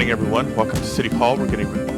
morning, everyone. Welcome to City Hall. We're getting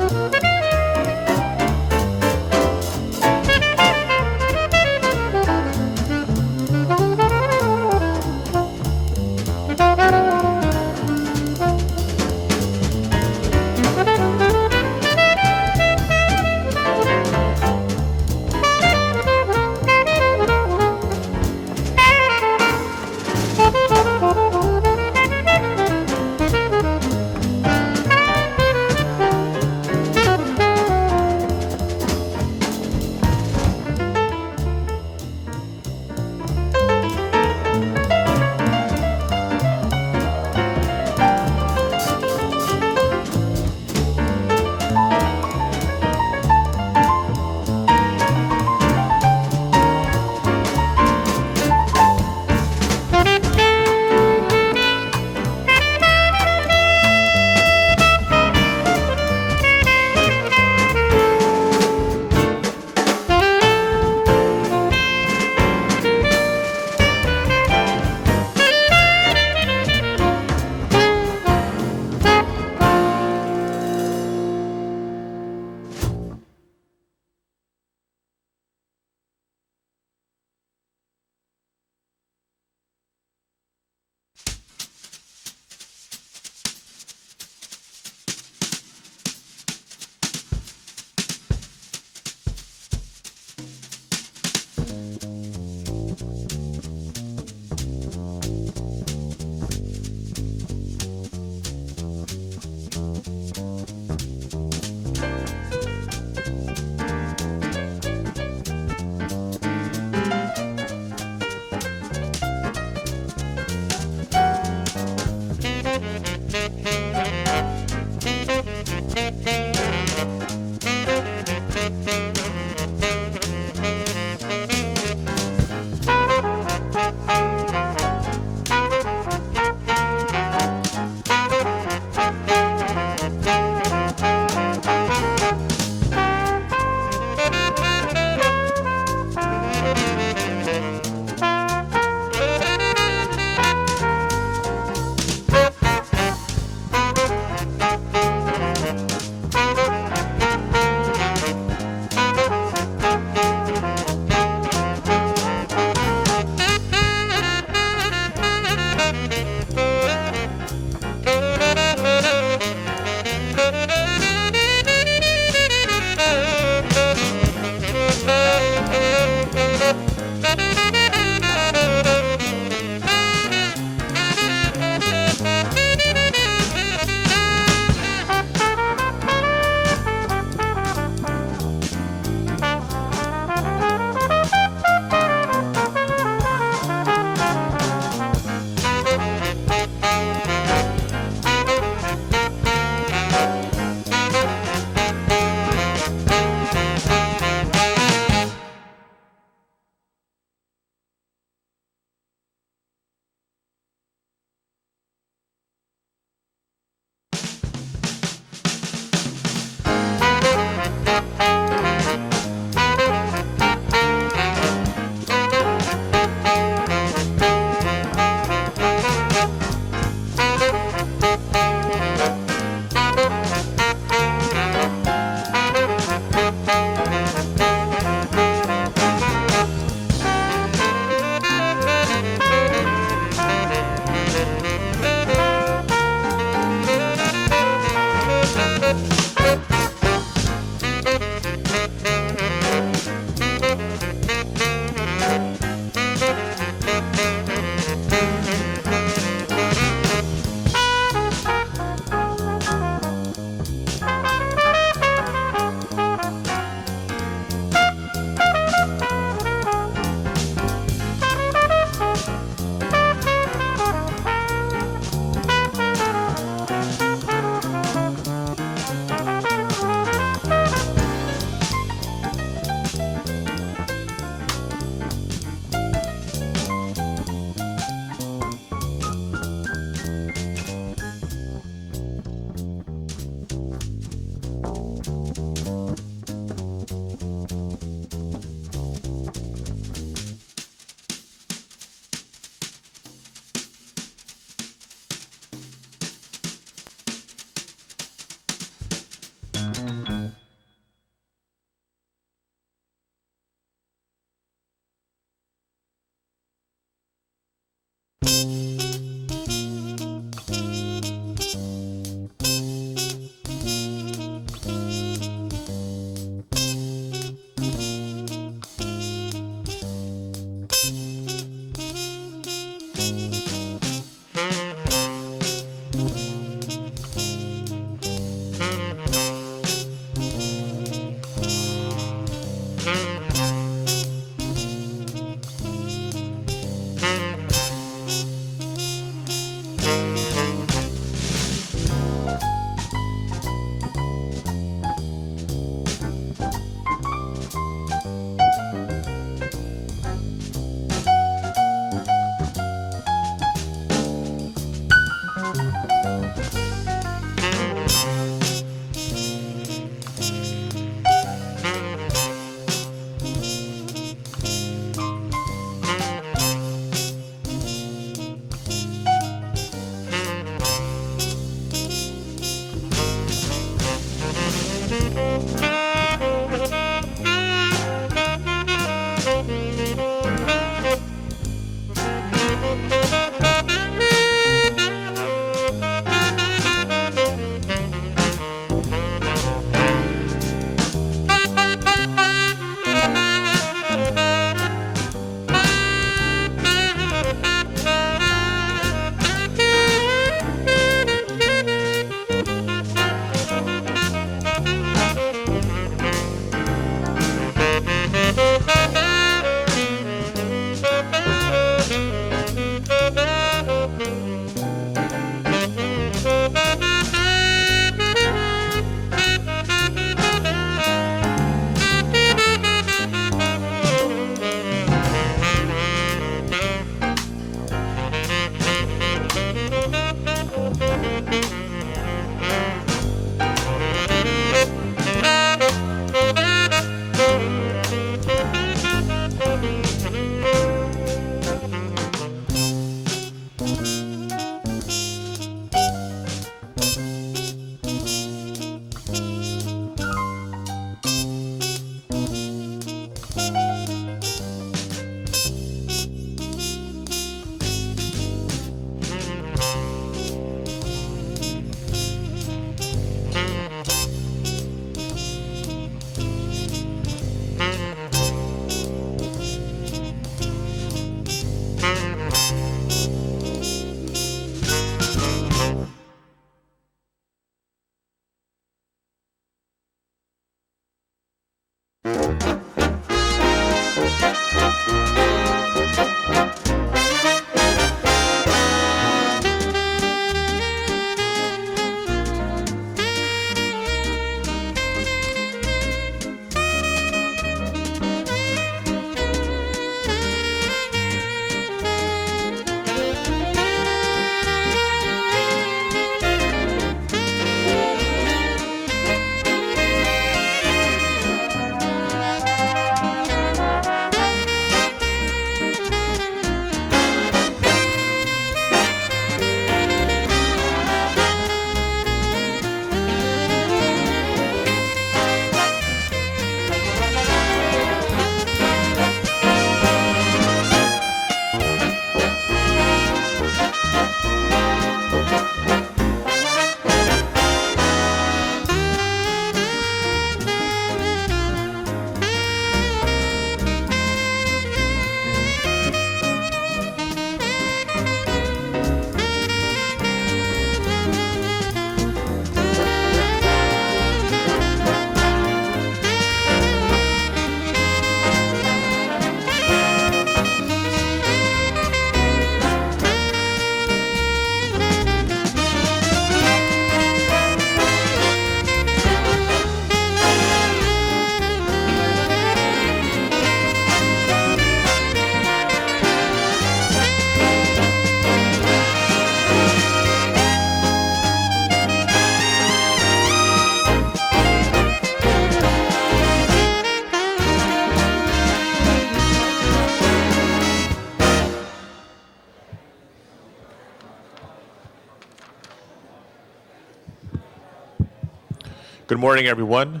Good morning, everyone.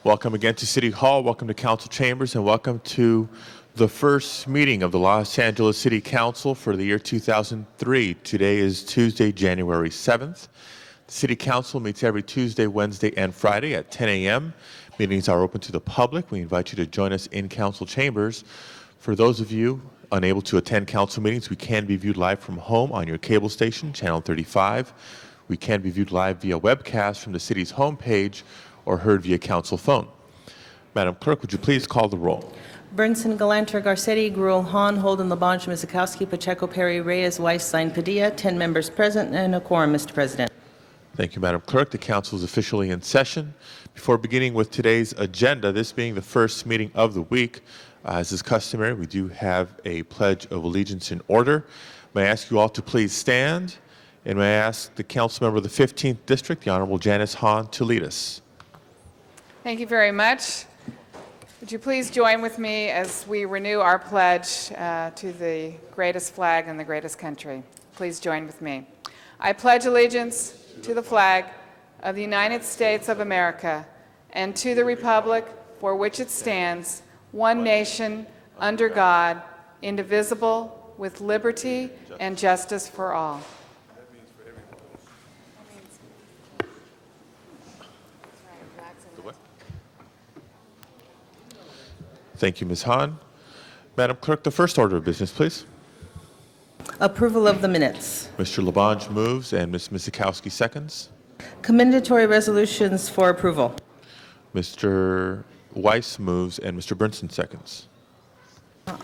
Welcome again to City Hall. Welcome to Council Chambers, and welcome to the first meeting of the Los Angeles City Council for the year 2003. Today is Tuesday, January 7th. The City Council meets every Tuesday, Wednesday, and Friday at 10 a.m. Meetings are open to the public. We invite you to join us in Council Chambers. For those of you unable to attend council meetings, we can be viewed live from home on your cable station, Channel 35. We can be viewed live via webcast from the city's homepage or heard via council phone. Madam Clerk, would you please call the roll? Burnson, Galanter, Garcetti, Gruel, Hahn, Holden, Labange, Mizikowski, Pacheco, Perry, Reyes, Weiss, Stein, Padilla, 10 members present and a quorum, Mr. President. Thank you, Madam Clerk. The council is officially in session. Before beginning with today's agenda, this being the first meeting of the week, as is customary, we do have a Pledge of Allegiance in order. May I ask you all to please stand, and may I ask the council member of the 15th District, the Honorable Janice Hahn, to lead us. Thank you very much. Would you please join with me as we renew our pledge to the greatest flag in the greatest country? Please join with me. I pledge allegiance to the flag of the United States of America and to the republic for which it stands, one nation, under God, indivisible, with liberty and justice for all. Thank you, Ms. Hahn. Madam Clerk, the first order of business, please. Approval of the minutes. Mr. Labange moves and Ms. Mizikowski seconds. Commendatory resolutions for approval. Mr. Weiss moves and Mr. Burnson seconds.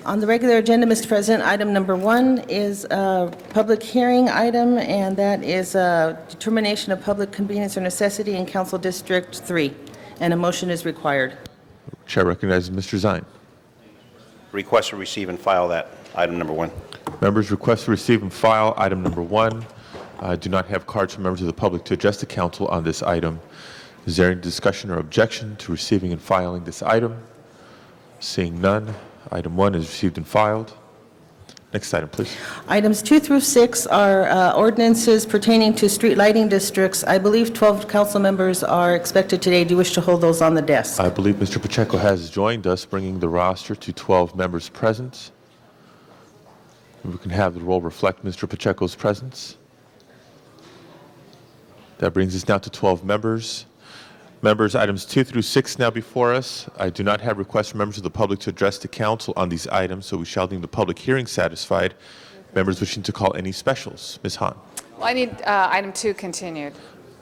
On the regular agenda, Mr. President, item number 1 is a public hearing item, and that is a determination of public convenience or necessity in Council District 3, and a motion is required. Chair recognizes Mr. Zine. Request to receive and file that, item number 1. Members request to receive and file item number 1. I do not have cards from members of the public to address the council on this item. Is there any discussion or objection to receiving and filing this item? Seeing none, item 1 is received and filed. Next item, please. Items 2 through 6 are ordinances pertaining to street lighting districts. I believe 12 council members are expected today. Do you wish to hold those on the desk? I believe Mr. Pacheco has joined us, bringing the roster to 12 members present. We can have the roll reflect Mr. Pacheco's presence. That brings us now to 12 members. Members, items 2 through 6 now before us. I do not have requests from members of the public to address the council on these items, so we shall deem the public hearing satisfied. Members wishing to call any specials. Ms. Hahn. Well, I need item 2 continued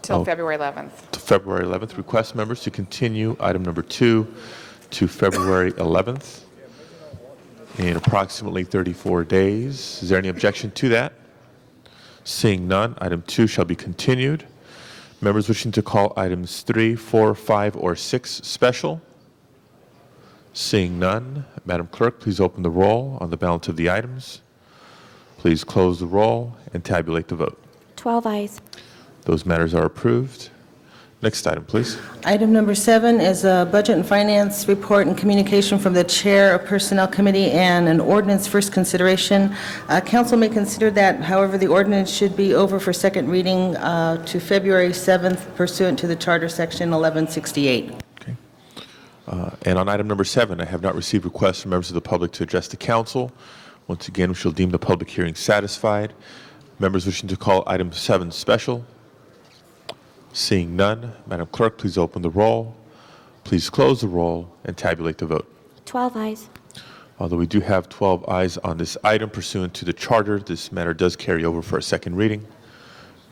till February 11th. To February 11th. Request members to continue item number 2 to February 11th in approximately 34 days. Is there any objection to that? Seeing none, item 2 shall be continued. Members wishing to call items 3, 4, 5, or 6 special? Seeing none, Madam Clerk, please open the roll on the balance of the items. Please close the roll and tabulate the vote. 12 ayes. Those matters are approved. Next item, please. Item number 7 is a budget and finance report and communication from the Chair of Personnel Committee and an ordinance first consideration. Council may consider that, however, the ordinance should be over for second reading to February 7th pursuant to the Charter Section 1168. Okay. And on item number 7, I have not received requests from members of the public to address the council. Once again, we shall deem the public hearing satisfied. Members wishing to call item 7 special? Seeing none, Madam Clerk, please open the roll. Please close the roll and tabulate the vote. 12 ayes. Although we do have 12 ayes on this item pursuant to the charter, this matter does carry over for a second reading.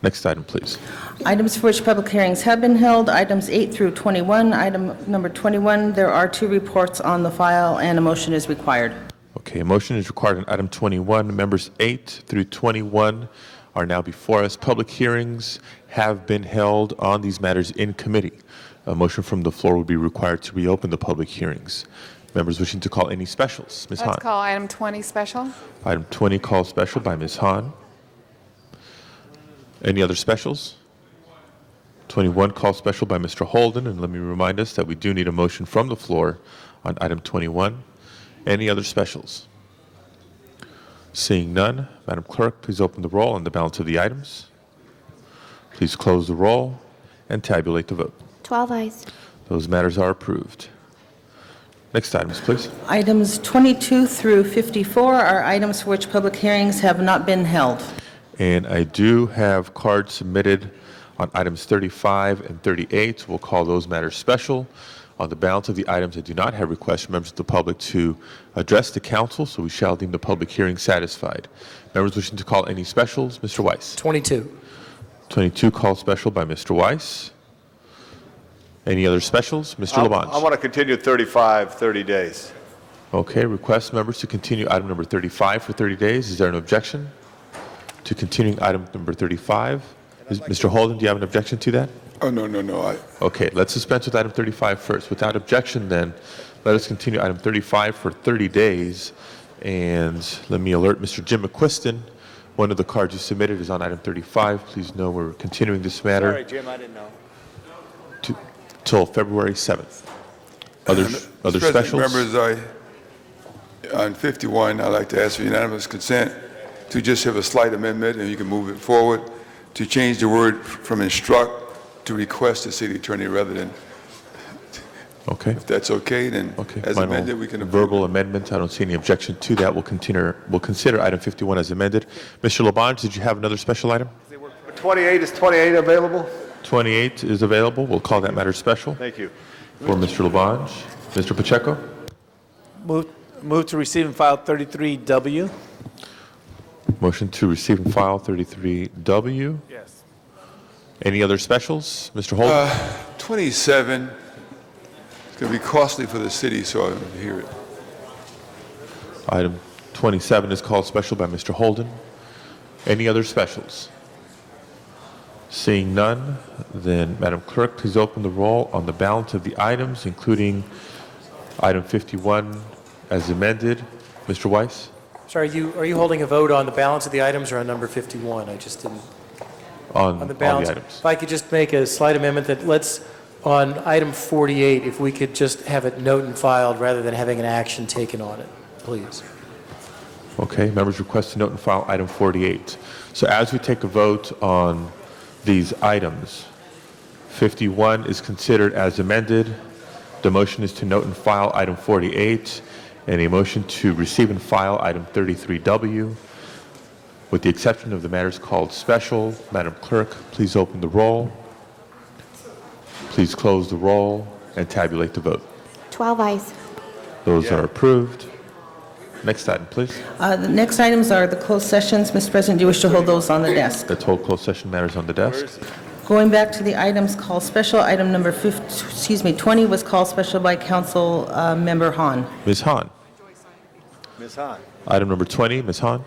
Next item, please. Items for which public hearings have been held, items 8 through 21. Item number 21, there are 2 reports on the file and a motion is required. Okay, a motion is required on item 21. Members 8 through 21 are now before us. Public hearings have been held on these matters in committee. A motion from the floor would be required to reopen the public hearings. Members wishing to call any specials? Ms. Hahn. Let's call item 20 special. Item 20, call special by Ms. Hahn. Any other specials? 21, call special by Mr. Holden. And let me remind us that we do need a motion from the floor on item 21. Any other specials? Seeing none, Madam Clerk, please open the roll on the balance of the items. Please close the roll and tabulate the vote. 12 eyes. Those matters are approved. Next items, please. Items 22 through 54 are items for which public hearings have not been held. And I do have cards submitted on items 35 and 38. We'll call those matters special. On the balance of the items, I do not have requests from members of the public to address the council, so we shall deem the public hearing satisfied. Members wishing to call any specials, Mr. Weiss. 22. 22 called special by Mr. Weiss. Any other specials? Mr. Labange. I want to continue 35, 30 days. Okay, request members to continue item number 35 for 30 days. Is there an objection to continuing item number 35? Mr. Holden, do you have an objection to that? Oh, no. Okay, let's dispense with item 35 first. Without objection, then, let us continue item 35 for 30 days. And let me alert Mr. Jim McQuiston. One of the cards you submitted is on item 35. Please know we're continuing this matter. Sorry, Jim, I didn't know. Till February 7th. Other Mr. specials? President, members, on 51, I'd like to ask for unanimous consent to just have a slight amendment, and you can move it forward, to change the word from instruct to request the city attorney rather than, Okay. if that's okay, then Okay. as Final amended, we can approve verbal it. amendment. I don't see any objection to that. We'll consider item 51 as amended. Mr. Labange, did you have another special item? 28, is 28 available? 28 is available. We'll call that matter special Thank you. for Mr. Labange. Mr. Pacheco? Move to receive and file 33W. Motion to receive and file 33W. Yes. Any other specials? Mr. Holden? 27, it's going to be costly for the city, so I don't hear it. Item 27 is called special by Mr. Holden. Any other specials? Seeing none, then Madam Clerk, please open the roll on the balance of the items, including item 51 as amended. Mr. Weiss? Sorry, are you holding a vote on the balance of the items or on number 51? I just didn't. On On all the the balance. items. If I could just make a slight amendment that on item 48, if we could just have it note and filed rather than having an action taken on it, please. Okay, members request to note and file item 48. So as we take a vote on these items, 51 is considered as amended. The motion is to note and file item 48, and a motion to receive and file item 33W. With the exception of the matters called special, Madam Clerk, please open the roll. Please close the roll and tabulate the vote. 12 eyes. Those are approved. Next item, please. The next items are the closed sessions. Mr. President, do you wish to hold those on the desk? Let's hold closed session matters on the desk. Going back to the items called special, item number 20 was called special by Council Member Hahn. Ms. Hahn. Ms. Hahn. Item number 20, Ms. Hahn.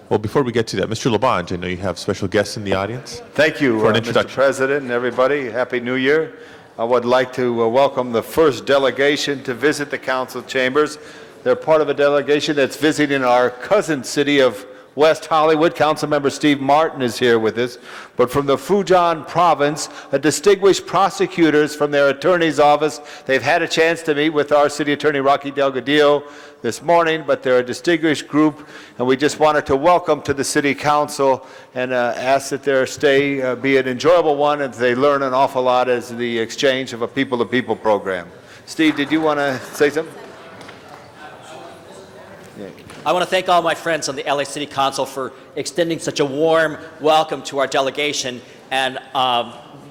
Well, before we get to that, Mr. Labange, I know you have special guests in the audience. Thank you, For an Mr. introduction. President and everybody. Happy New Year. I would like to welcome the first delegation to visit the council chambers. They're part of a delegation that's visiting our cousin city of West Hollywood. Councilmember Steve Martin is here with us. But from the Fujian province, a distinguished prosecutors from their attorney's office. They've had a chance to meet with our city attorney, Rocky Delgadillo, this morning, but they're a distinguished group, and we just wanted to welcome to the city council and ask that their stay be an enjoyable one and they learn an awful lot as the exchange of a people-to-people program. Steve, did you want to say something? I want to thank all my friends on the LA City Council for extending such a warm welcome to our delegation. And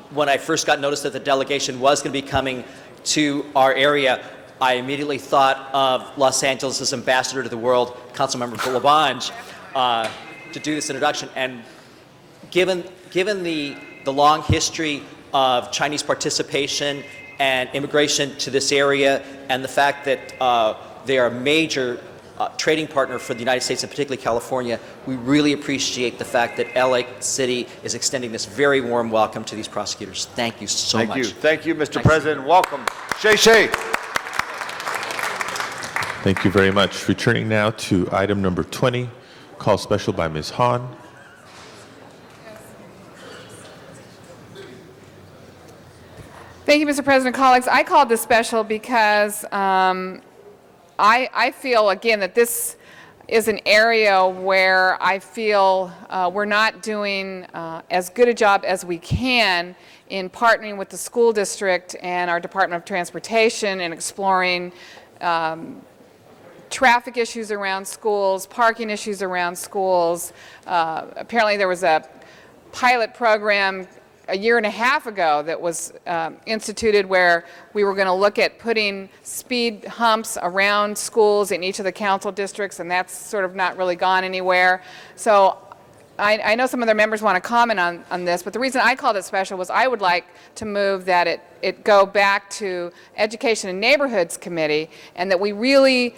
when I first got notice that the delegation was going to be coming to our area, I immediately thought of Los Angeles' ambassador to the world, Councilmember Labange, to do this introduction. And given the long history of Chinese participation and immigration to this area, and the fact that they are a major trading partner for the United States, and particularly California, we really appreciate the fact that LA City is extending this very warm welcome to these prosecutors. Thank you so much. Thank you, Mr. President. Welcome. Shay Shay. Thank you very much. Returning now to item number 20, call special by Ms. Hahn. Thank you, Mr. President. Colleagues, I called this special because I feel, again, that this is an area where I feel we're not doing as good a job as we can in partnering with the school district and our Department of Transportation and exploring traffic issues around schools, parking issues around schools. Apparently there was a pilot program a year and a half ago that was instituted where we were going to look at putting speed humps around schools in each of the council districts, and that's sort of not really gone anywhere. So I know some of their members want to comment on this, but the reason I called it special was I would like to move that it go back to Education and Neighborhoods Committee, and that we really,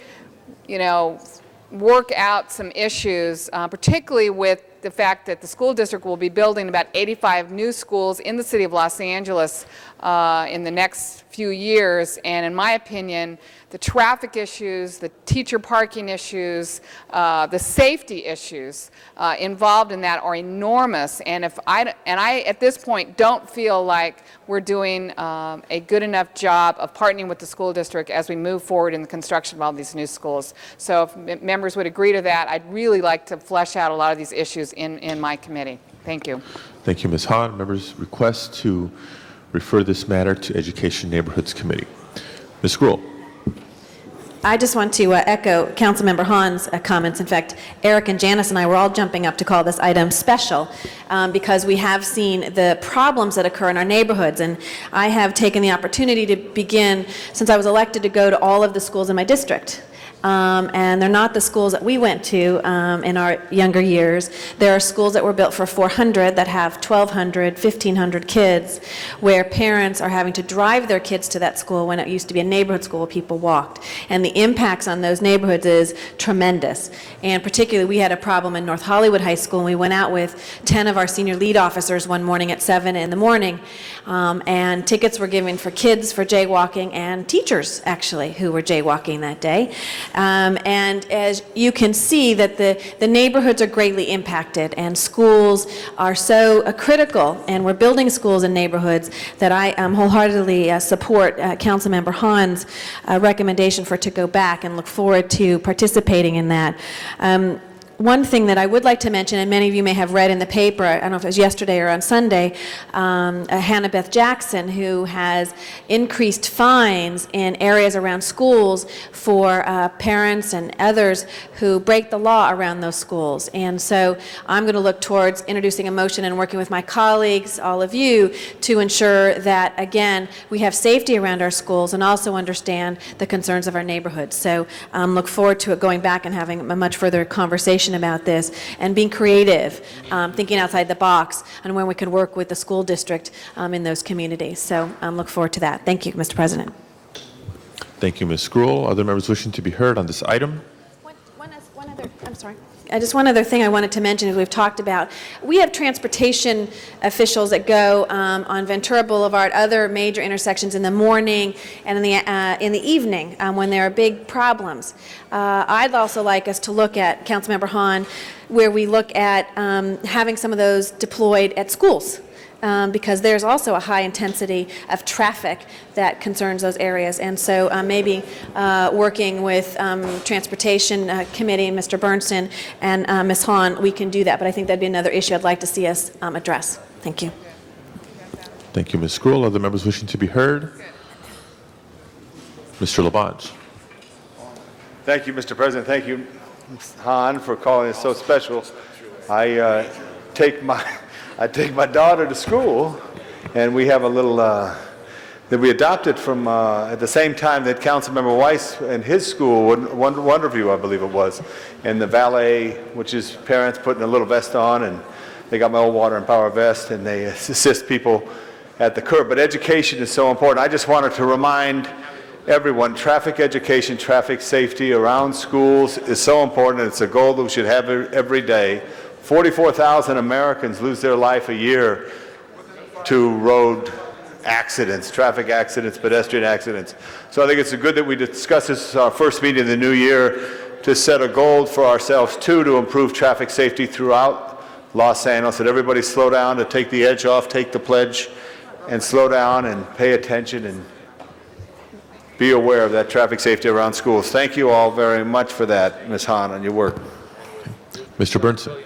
work out some issues, particularly with the fact that the school district will be building about 85 new schools in the city of Los Angeles in the next few years. And in my opinion, the traffic issues, the teacher parking issues, the safety issues involved in that are enormous. And I at this point don't feel like we're doing a good enough job of partnering with the school district as we move forward in the construction of all these new schools. So if members would agree to that, I'd really like to flesh out a lot of these issues in my committee. Thank you. Thank you, Ms. Hahn. Members request to refer this matter to Education Neighborhoods Committee. Ms. Gruhl. I just want to echo Councilmember Hahn's comments. In fact, Eric and Janice and I were all jumping up to call this item special because we have seen the problems that occur in our neighborhoods. And I have taken the opportunity to begin, since I was elected, to go to all of the schools in my district. And they're not the schools that we went to in our younger years. There are schools that were built for 400 that have 1,200, 1,500 kids, where parents are having to drive their kids to that school when it used to be a neighborhood school where people walked. And the impacts on those neighborhoods is tremendous. And particularly, we had a problem in North Hollywood High School, and we went out with 10 of our senior lead officers one morning at 7 in the morning, and tickets were given for kids for jaywalking and teachers, actually, who were jaywalking that day. And as you can see, that the neighborhoods are greatly impacted, and schools are so critical, and we're building schools in neighborhoods that I wholeheartedly support Councilmember Hahn's recommendation for it to go back, and look forward to participating in that. One thing that I would like to mention, and many of you may have read in the paper, I don't know if it was yesterday or on Sunday, Hannah Beth Jackson, who has increased fines in areas around schools for parents and others who break the law around those schools. And so I'm going to look towards introducing a motion and working with my colleagues, all of you, to ensure that, again, we have safety around our schools and also understand the concerns of our neighborhoods. So look forward to it going back and having a much further conversation about this, and being creative, thinking outside the box on when we can work with the school district in those communities. So look forward to that. Thank you, Mr. President. Thank you, Ms. Gruhl. Other members wishing to be heard on this item? Just one other thing I wanted to mention is we've talked about, we have transportation officials that go on Ventura Boulevard, other major intersections in the morning and in the evening when there are big problems. I'd also like us to look at, Councilmember Hahn, where we look at having some of those deployed at schools. Because there's also a high intensity of traffic that concerns those areas. And so maybe working with Transportation Committee, Mr. Bernstein, and Ms. Hahn, we can do that. But I think that'd be another issue I'd like to see us address. Thank you. Thank you, Ms. Gruhl. Other members wishing to be heard? Mr. Labange. Thank you, Mr. President. Thank you, Ms. Hahn, for calling it so special. I take my daughter to school, and we have a little that we adopted from at the same time that Councilmember Weiss and his school, Wonderview, I believe it was, and the valet, which is parents putting a little vest on, and they got my old water and power vest, and they assist people at the curb. But education is so important. I just wanted to remind everyone, traffic education, traffic safety around schools is so important. It's a goal that we should have every day. 44,000 Americans lose their life a year to road accidents, traffic accidents, pedestrian accidents. So I think it's good that we discuss this our first meeting of the new year to set a goal for ourselves too to improve traffic safety throughout Los Angeles. That everybody slow down, to take the edge off, take the pledge, and slow down and pay attention. And be aware of that traffic safety around schools. Thank you all very much for that, Ms. Hahn, and your work. Mr. Burnson.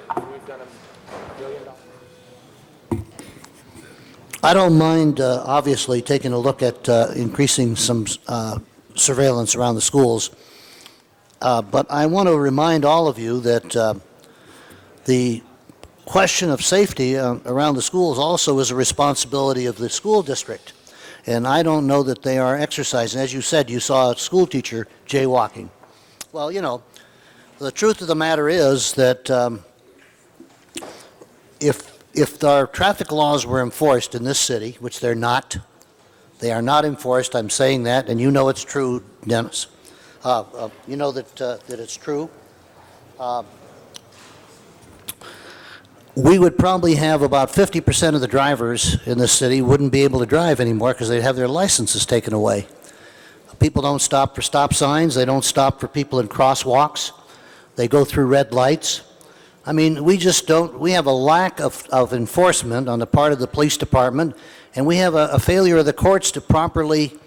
I don't mind, obviously, taking a look at increasing some surveillance around the schools, but I want to remind all of you that the question of safety around the schools also is a responsibility of the school district, and I don't know that they are exercising. As you said, you saw a school teacher jaywalking. Well, you know, the truth of the matter is that if our traffic laws were enforced in this city, which they're not, they are not enforced, I'm saying that, and you know it's true, Dennis. You know that it's true. We would probably have about 50% of the drivers in this city wouldn't be able to drive anymore because they'd have their licenses taken away. People don't stop for stop signs. They don't stop for people in crosswalks. They go through red lights. I mean, we just don't, we have a lack of enforcement on the part of the police department, and we have a failure of the courts to properly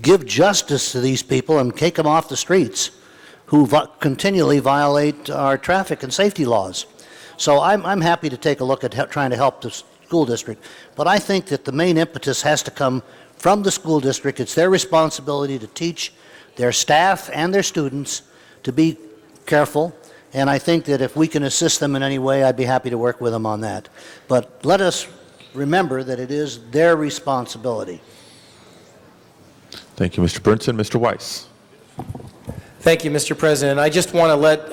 give justice to these people and take them off the streets who continually violate our traffic and safety laws. So I'm happy to take a look at trying to help the school district, but I think that the main impetus has to come from the school district. It's their responsibility to teach their staff and their students to be careful. And I think that if we can assist them in any way, I'd be happy to work with them on that. But let us remember that it is their responsibility. Thank you, Mr. Burnson. Mr. Weiss. Thank you, Mr. President. I just want to let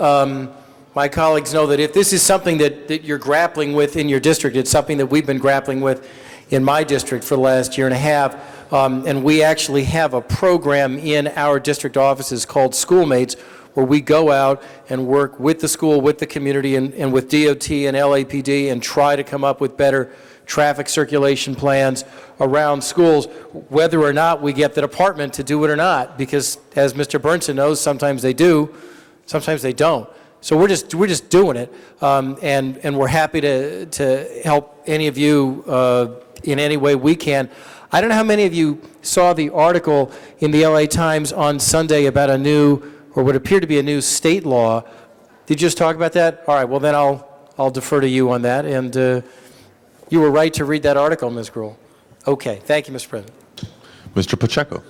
my colleagues know that if this is something that you're grappling with in your district, it's something that we've been grappling with in my district for the last year and a half. And we actually have a program in our district offices called Schoolmates, where we go out and work with the school, with the community, and with DOT and LAPD and try to come up with better traffic circulation plans around schools, whether or not we get the department to do it or not, because as Mr. Burnson knows, sometimes they do, sometimes they don't. So we're just doing it, and we're happy to help any of you in any way we can. I don't know how many of you saw the article in the LA Times on Sunday about a new, or what appeared to be a new state law. Did you just talk about that? All right, well then I'll defer to you on that. And you were right to read that article, Ms. Gruhl. Okay, thank you, Mr. President. Mr. Pacheco.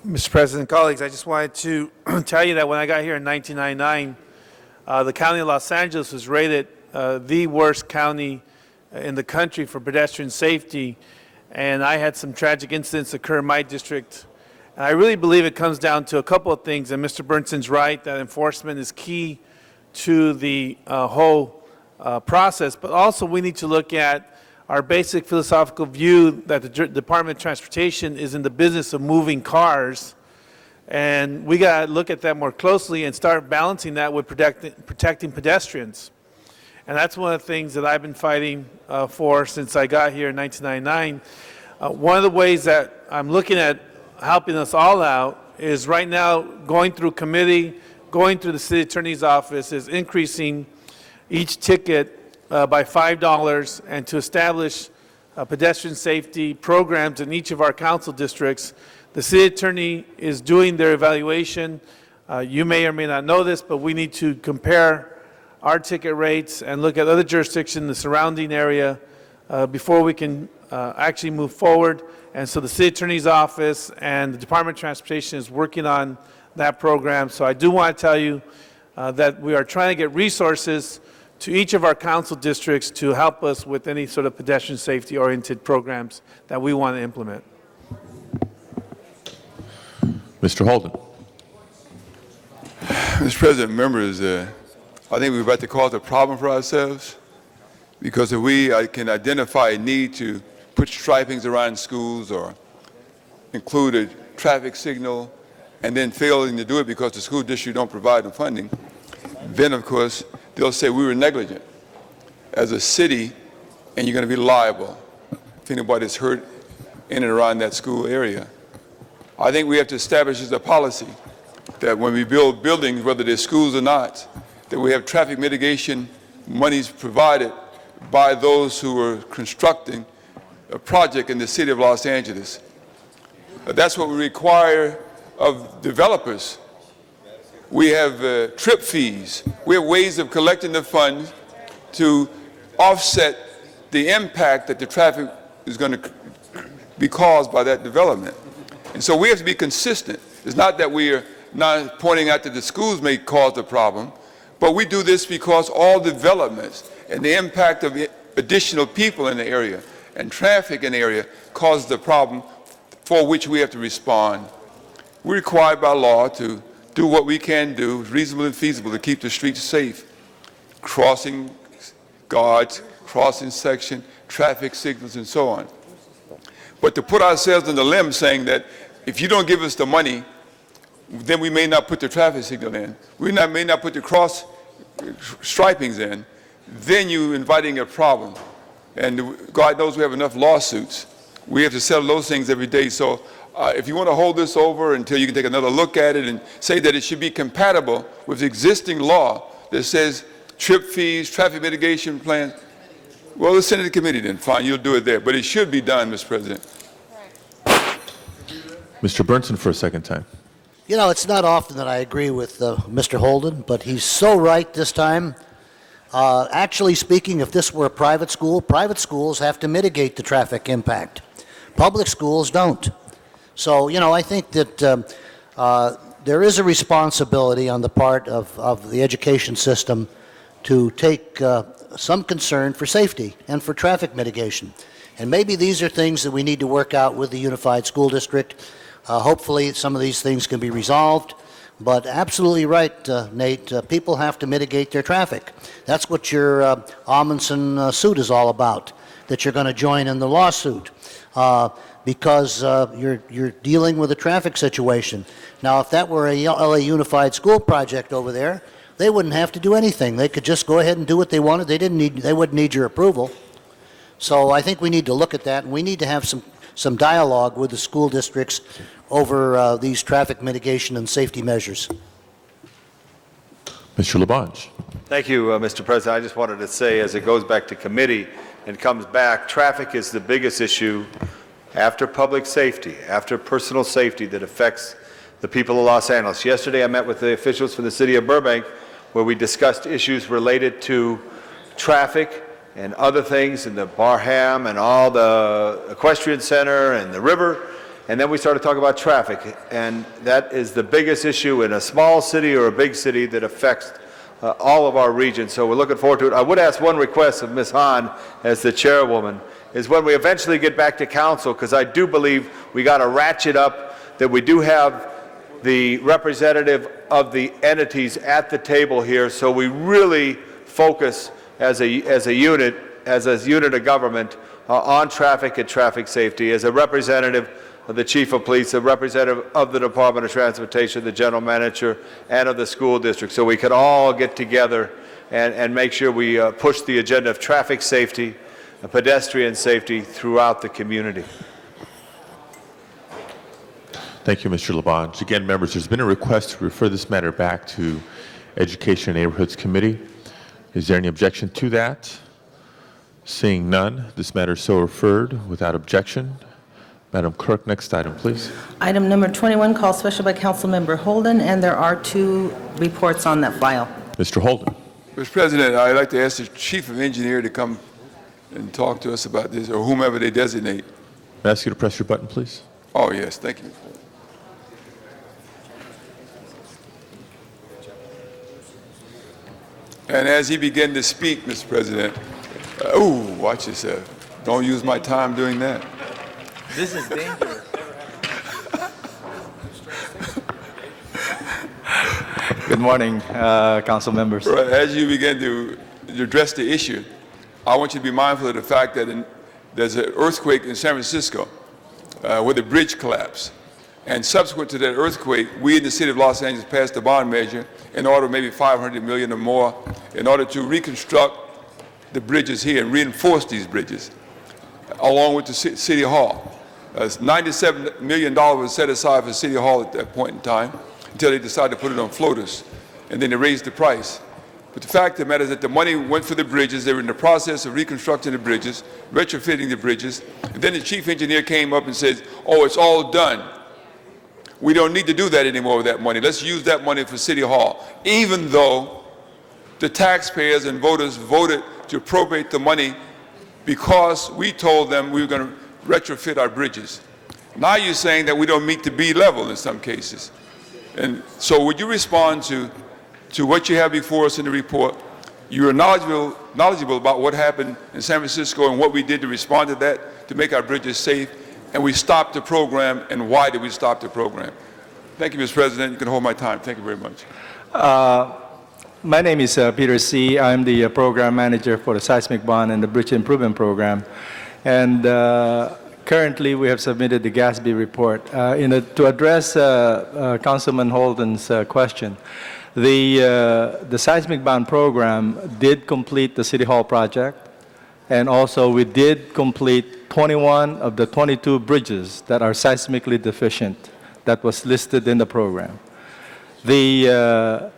Mr. President, colleagues, I just wanted to tell you that when I got here in 1999, the County of Los Angeles was rated the worst county in the country for pedestrian safety. And I had some tragic incidents occur in my district. And I really believe it comes down to a couple of things, and Mr. Burnson's right, that enforcement is key to the whole process, but also we need to look at our basic philosophical view that the Department of Transportation is in the business of moving cars, and we got to look at that more closely and start balancing that with protecting pedestrians. And that's one of the things that I've been fighting for since I got here in 1999. One of the ways that I'm looking at helping us all out is right now going through committee, going through the city attorney's office, is increasing each ticket by $5 and to establish pedestrian safety programs in each of our council districts. The city attorney is doing their evaluation. You may or may not know this, but we need to compare our ticket rates and look at other jurisdictions in the surrounding area before we can actually move forward. And so the city attorney's office and the Department of Transportation is working on that program. So I do want to tell you that we are trying to get resources to each of our council districts to help us with any sort of pedestrian safety oriented programs that we want to implement. Mr. Holden. Mr. President, members, I think we're about to cause a problem for ourselves, because if we can identify a need to put stripings around schools or include a traffic signal and then failing to do it because the school district don't provide the funding, then of course they'll say we were negligent as a city and you're going to be liable if anybody's hurt in and around that school area. I think we have to establish as a policy that when we build buildings, whether they're schools or not, that we have traffic mitigation monies provided by those who are constructing a project in the city of Los Angeles. That's what we require of developers. We have trip fees. We have ways of collecting the funds to offset the impact that the traffic is going to be caused by that development. And so we have to be consistent. It's not that we are not pointing out that the schools may cause the problem, but we do this because all developments and the impact of additional people in the area and traffic in the area cause the problem for which we have to respond. We're required by law to do what we can do, reasonable and feasible, to keep the streets safe. Crossing guards, crossing section, traffic signals, and so on. But to put ourselves on the limb saying that if you don't give us the money, then we may not put the traffic signal in, may not put the cross stripings in, then you're inviting a problem. And God knows we have enough lawsuits. We have to settle those things every day. So if you want to hold this over until you can take another look at it and say that it should be compatible with the existing law that says trip fees, traffic mitigation plans, well, let's send it to committee then. Fine, you'll do it there. But it should be done, Mr. President. Mr. Burnson for a second time. You know, it's not often that I agree with Mr. Holden, but he's so right this time. Actually speaking, if this were a private schools have to mitigate the traffic impact. Public schools don't. So, you know, I think that there is a responsibility on the part of the education system to take some concern for safety and for traffic mitigation. And maybe these are things that we need to work out with the Unified School District. Hopefully some of these things can be resolved. But absolutely right, Nate, people have to mitigate their traffic. That's what your Amundsen suit is all about, that you're going to join in the lawsuit because you're dealing with a traffic situation. Now, if that were a LA Unified School project over there, they wouldn't have to do anything. They could just go ahead and do what they wanted. They wouldn't need your approval. So I think we need to look at that, and we need to have some dialogue with the school districts over these traffic mitigation and safety measures. Mr. Labange. Thank you, Mr. President. I just wanted to say, as it goes back to committee and comes back, traffic is the biggest issue after public safety, after personal safety that affects the people of Los Angeles. Yesterday, I met with the officials from the city of Burbank, where we discussed issues related to traffic and other things in the Barham and all the equestrian center and the river. And then we started talking about traffic, and that is the biggest issue in a small city or a big city that affects all of our region. So we're looking forward to it. I would ask one request of Ms. Hahn as the chairwoman, is when we eventually get back to council, because I do believe we got to ratchet up, that we do have the representative of the entities at the table here, so we really focus as a unit of government on traffic and traffic safety. As a representative of the chief of police, a representative of the Department of Transportation, the general manager, and of the school district, so we can all get together and make sure we push the agenda of traffic safety and pedestrian safety throughout the community. Thank you, Mr. Labange. Again, members, there's been a request to refer this matter back to Education and Neighborhoods Committee. Is there any objection to that? Seeing none, this matter is so referred without objection. Madam Clerk, next item, please. Item number 21, called special by Councilmember Holden, and there are 2 reports on that file. Mr. Holden. Mr. President, I'd like to ask the Chief of Engineer to come and talk to us about this, or whomever they designate. May I ask you to press your button, please? Oh, yes, thank you. And as he began to speak, Mr. President, watch yourself. Don't use my time doing that. This is dangerous. Good morning, council members. As you begin to address the issue, I want you to be mindful of the fact that there's an earthquake in San Francisco where the bridge collapsed. And subsequent to that earthquake, we in the city of Los Angeles passed a bond measure in order maybe $500 million or more in order to reconstruct the bridges here and reinforce these bridges, along with the City Hall. $97 million was set aside for City Hall at that point in time until they decided to put it on floaters. And then they raised the price. But the fact of the matter is that the money went for the bridges. They were in the process of reconstructing the bridges, retrofitting the bridges. And then the chief engineer came up and said, oh, it's all done. We don't need to do that anymore with that money. Let's use that money for City Hall. Even though the taxpayers and voters voted to appropriate the money because we told them we were going to retrofit our bridges. Now you're saying that we don't meet the B level in some cases. And so would you respond to what you have before us in the report? You are knowledgeable about what happened in San Francisco and what we did to respond to that, to make our bridges safe, and we stopped the program, and why did we stop the program? Thank you, Mr. President. You can hold my time. Thank you very much. My name is Peter C. I'm the program manager for the seismic bond and the bridge improvement program. And currently, we have submitted the GASB report. To address Councilman Holden's question, the seismic bond program did complete the City Hall project, and also we did complete 21 of the 22 bridges that are seismically deficient that was listed in the program. The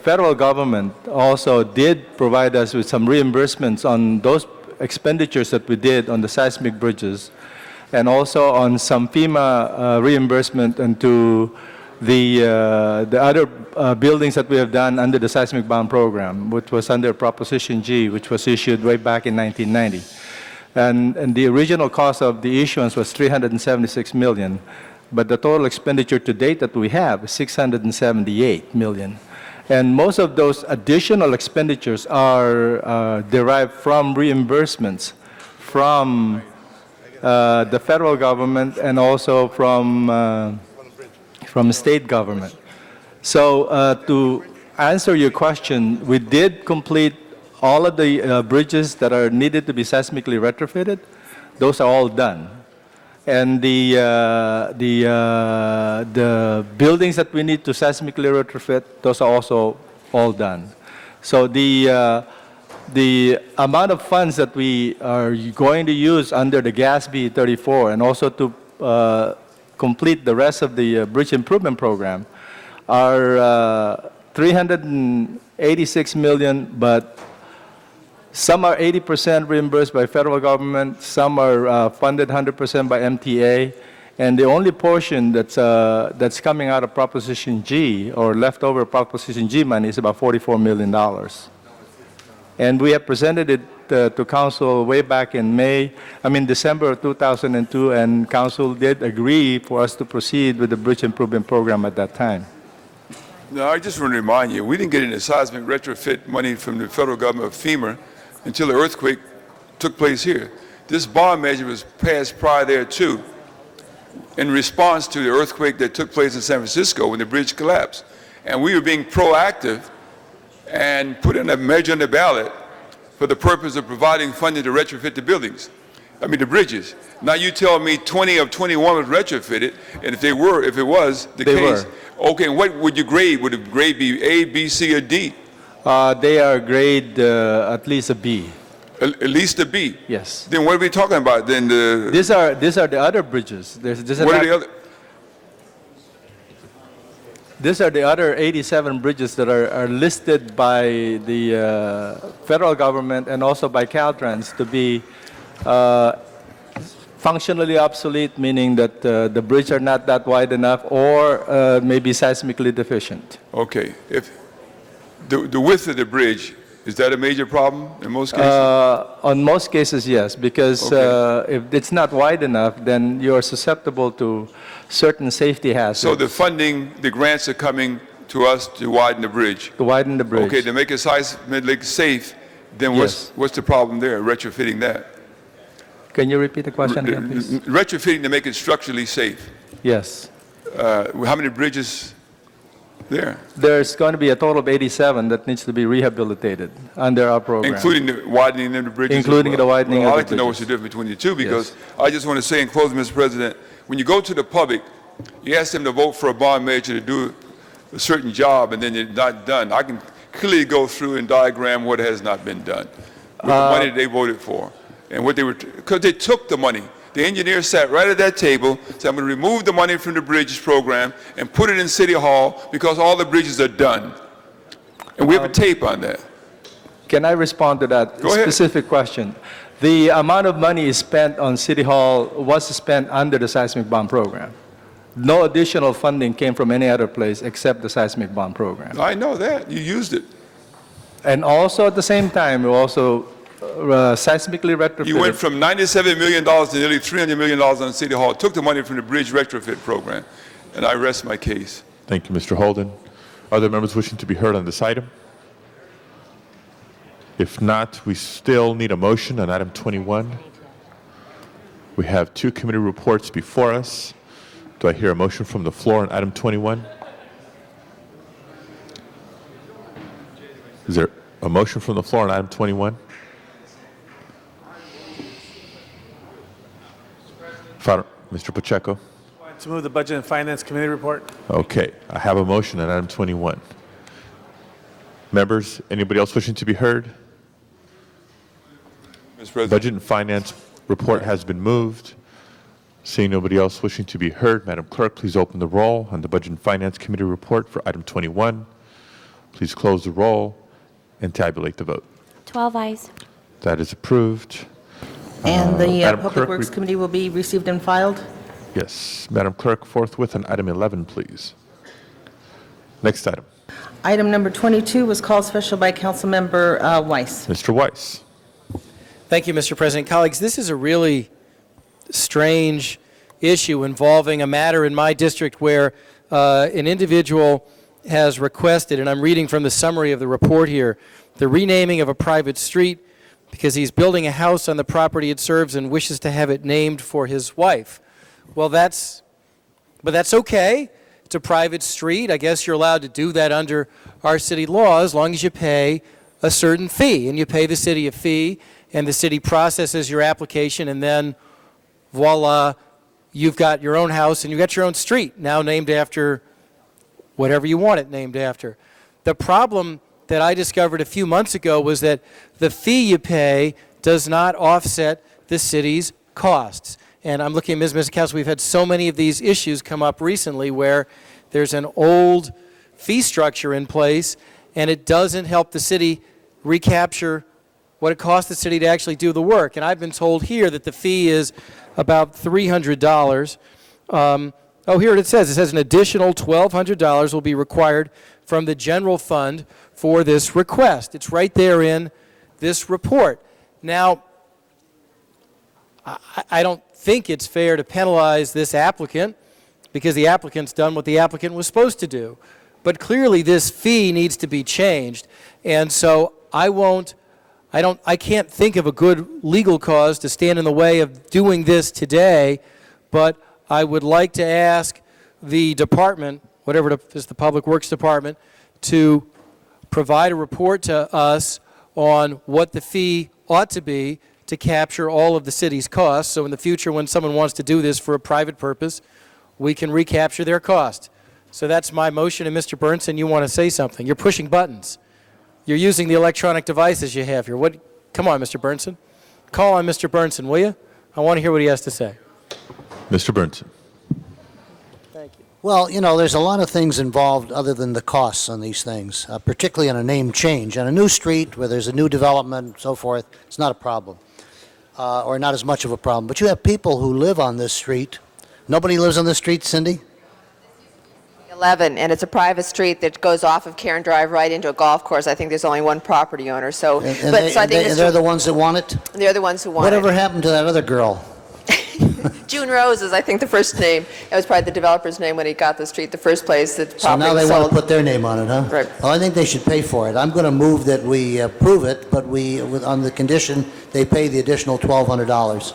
federal government also did provide us with some reimbursements on those expenditures that we did on the seismic bridges, and also on some FEMA reimbursement into the other buildings that we have done under the seismic bond program, which was under Proposition G, which was issued way back in 1990. And the original cost of the issuance was $376 million, but the total expenditure to date that we have is $678 million. And most of those additional expenditures are derived from reimbursements from the federal government and also from state government. So to answer your question, we did complete all of the bridges that are needed to be seismically retrofitted. Those are all done. And the buildings that we need to seismically retrofit, those are also all done. So the amount of funds that we are going to use under the GASB 34 and also to complete the rest of the bridge improvement program are $386 million, but some are 80% reimbursed by federal government, some are funded 100% by MTA, and the only portion that's coming out of Proposition G, or leftover Proposition G money, is about $44 million. And we have presented it to Council way back in December of 2002, and Council did agree for us to proceed with the bridge improvement program at that time. No, I just want to remind you, we didn't get any seismic retrofit money from the federal government of FEMA until the earthquake took place here. This bond measure was passed prior there too, in response to the earthquake that took place in San Francisco when the bridge collapsed. And we were being proactive and put in a measure on the ballot for the purpose of providing funding to retrofit the buildings. The bridges. Now you tell me 20 of 21 was retrofitted, and if it was the case, okay, and what would you grade? Would the grade be A, B, C, or D? They are grade at least a B. At least a B? Yes. Then what are we talking about? Then These are the other bridges. What are the other? These are the other 87 bridges that are listed by the federal government and also by Caltrans to be functionally obsolete, meaning that the bridges are not that wide enough or maybe seismically deficient. Okay. If the width of the bridge, is that a major problem in most cases? On most cases, yes, because if it's not wide enough, then you are susceptible to certain safety hazards. So the funding, the grants are coming to us to widen the bridge? To widen the bridge. Okay, to make it seismically safe, then Yes. what's the problem there, retrofitting that? Can you repeat the question again, please? Retrofitting to make it structurally safe. Yes. How many bridges there? There's going to be a total of 87 that needs to be rehabilitated under our program. Including the widening of the bridges? Including as well? the widening Well, of the I'd like to know what's the bridges. difference between the two, because I just want to say in closing, Mr. President, when you go to the public, you ask them to vote for a bond measure to do a certain job, and then it's not done. I can clearly go through and diagram what has not been done with the money they voted for. And what they were, because they took the money. The engineer sat right at that table, said, I'm going to remove the money from the bridges program and put it in City Hall because all the bridges are done. And we have a tape on that. Can I respond to that Go ahead. specific question? The amount of money spent on City Hall was spent under the seismic bond program. No additional funding came from any other place except the seismic bond program. I know that. You used it. And also at the same time, we also seismically retrofitted. You went from $97 million to nearly $300 million on City Hall, took the money from the bridge retrofit program, and I rest my case. Thank you, Mr. Holden. Other members wishing to be heard on this item? If not, we still need a motion on item 21. We have 2 committee reports before us. Do I hear a motion from the floor on item 21? Is there a motion from the floor on item 21? Mr. Pacheco? To move the Budget and Finance Committee report. Okay, I have a motion on item 21. Members, anybody else wishing to be heard? Mr. President. Budget and Finance report has been moved. Seeing nobody else wishing to be heard, Madam Clerk, please open the roll on the Budget and Finance Committee report for item 21. Please close the roll and tabulate the vote. 12 eyes. That is approved. And the Madam Public Clerk, Works Committee will be received and filed. Yes, Madam Clerk, forthwith on item 11, please. Next item. Item number 22 was called special by Councilmember Weiss. Mr. Weiss. Thank you, Mr. President. Colleagues, this is a really strange issue involving a matter in my district where an individual has requested, and I'm reading from the summary of the report here, the renaming of a private street because he's building a house on the property it serves and wishes to have it named for his wife. Well, that's okay. It's a private street. I guess you're allowed to do that under our city law as long as you pay a certain fee. And you pay the city a fee, and the city processes your application, and then voila, you've got your own house and you've got your own street now named after whatever you want it named after. The problem that I discovered a few months ago was that the fee you pay does not offset the city's costs. And I'm looking at Ms. Miskowski, we've had so many of these issues come up recently where there's an old fee structure in place and it doesn't help the city recapture what it costs the city to actually do the work. And I've been told here that the fee is about $300. Oh, here it says an additional $1,200 will be required from the general fund for this request. It's right there in this report. Now, I don't think it's fair to penalize this applicant because the applicant's done what the applicant was supposed to do. But clearly this fee needs to be changed. And so I can't think of a good legal cause to stand in the way of doing this today, but I would like to ask the department, whatever it is, the Public Works Department, to provide a report to us on what the fee ought to be to capture all of the city's costs. So in the future, when someone wants to do this for a private purpose, we can recapture their cost. So that's my motion. And Mr. Burnson, you want to say something. You're pushing buttons. You're using the electronic devices you have here. Come on, Mr. Burnson. Call on Mr. Burnson, will you? I want to hear what he has to say. Mr. Burnson. Thank you. Well, you know, there's a lot of things involved other than the costs on these things, particularly on a name change. On a new street where there's a new development and so forth, it's not a problem, or not as much of a problem. But you have people who live on this street. Nobody lives on this street, Cindy? 11, and it's a private street that goes off of Karen Drive right into a golf course. I think there's only one property owner. So, And I think they're the ones that want it? they're the ones who want Whatever it. happened to that other girl? June Rose is, I think, the first name. It was probably the developer's name when he got the street the first place. The So property now they was want to sold. put their name on it, huh? Right. Well, I think they should pay for it. I'm going to move that we approve it, but on the condition they pay the additional $1,200.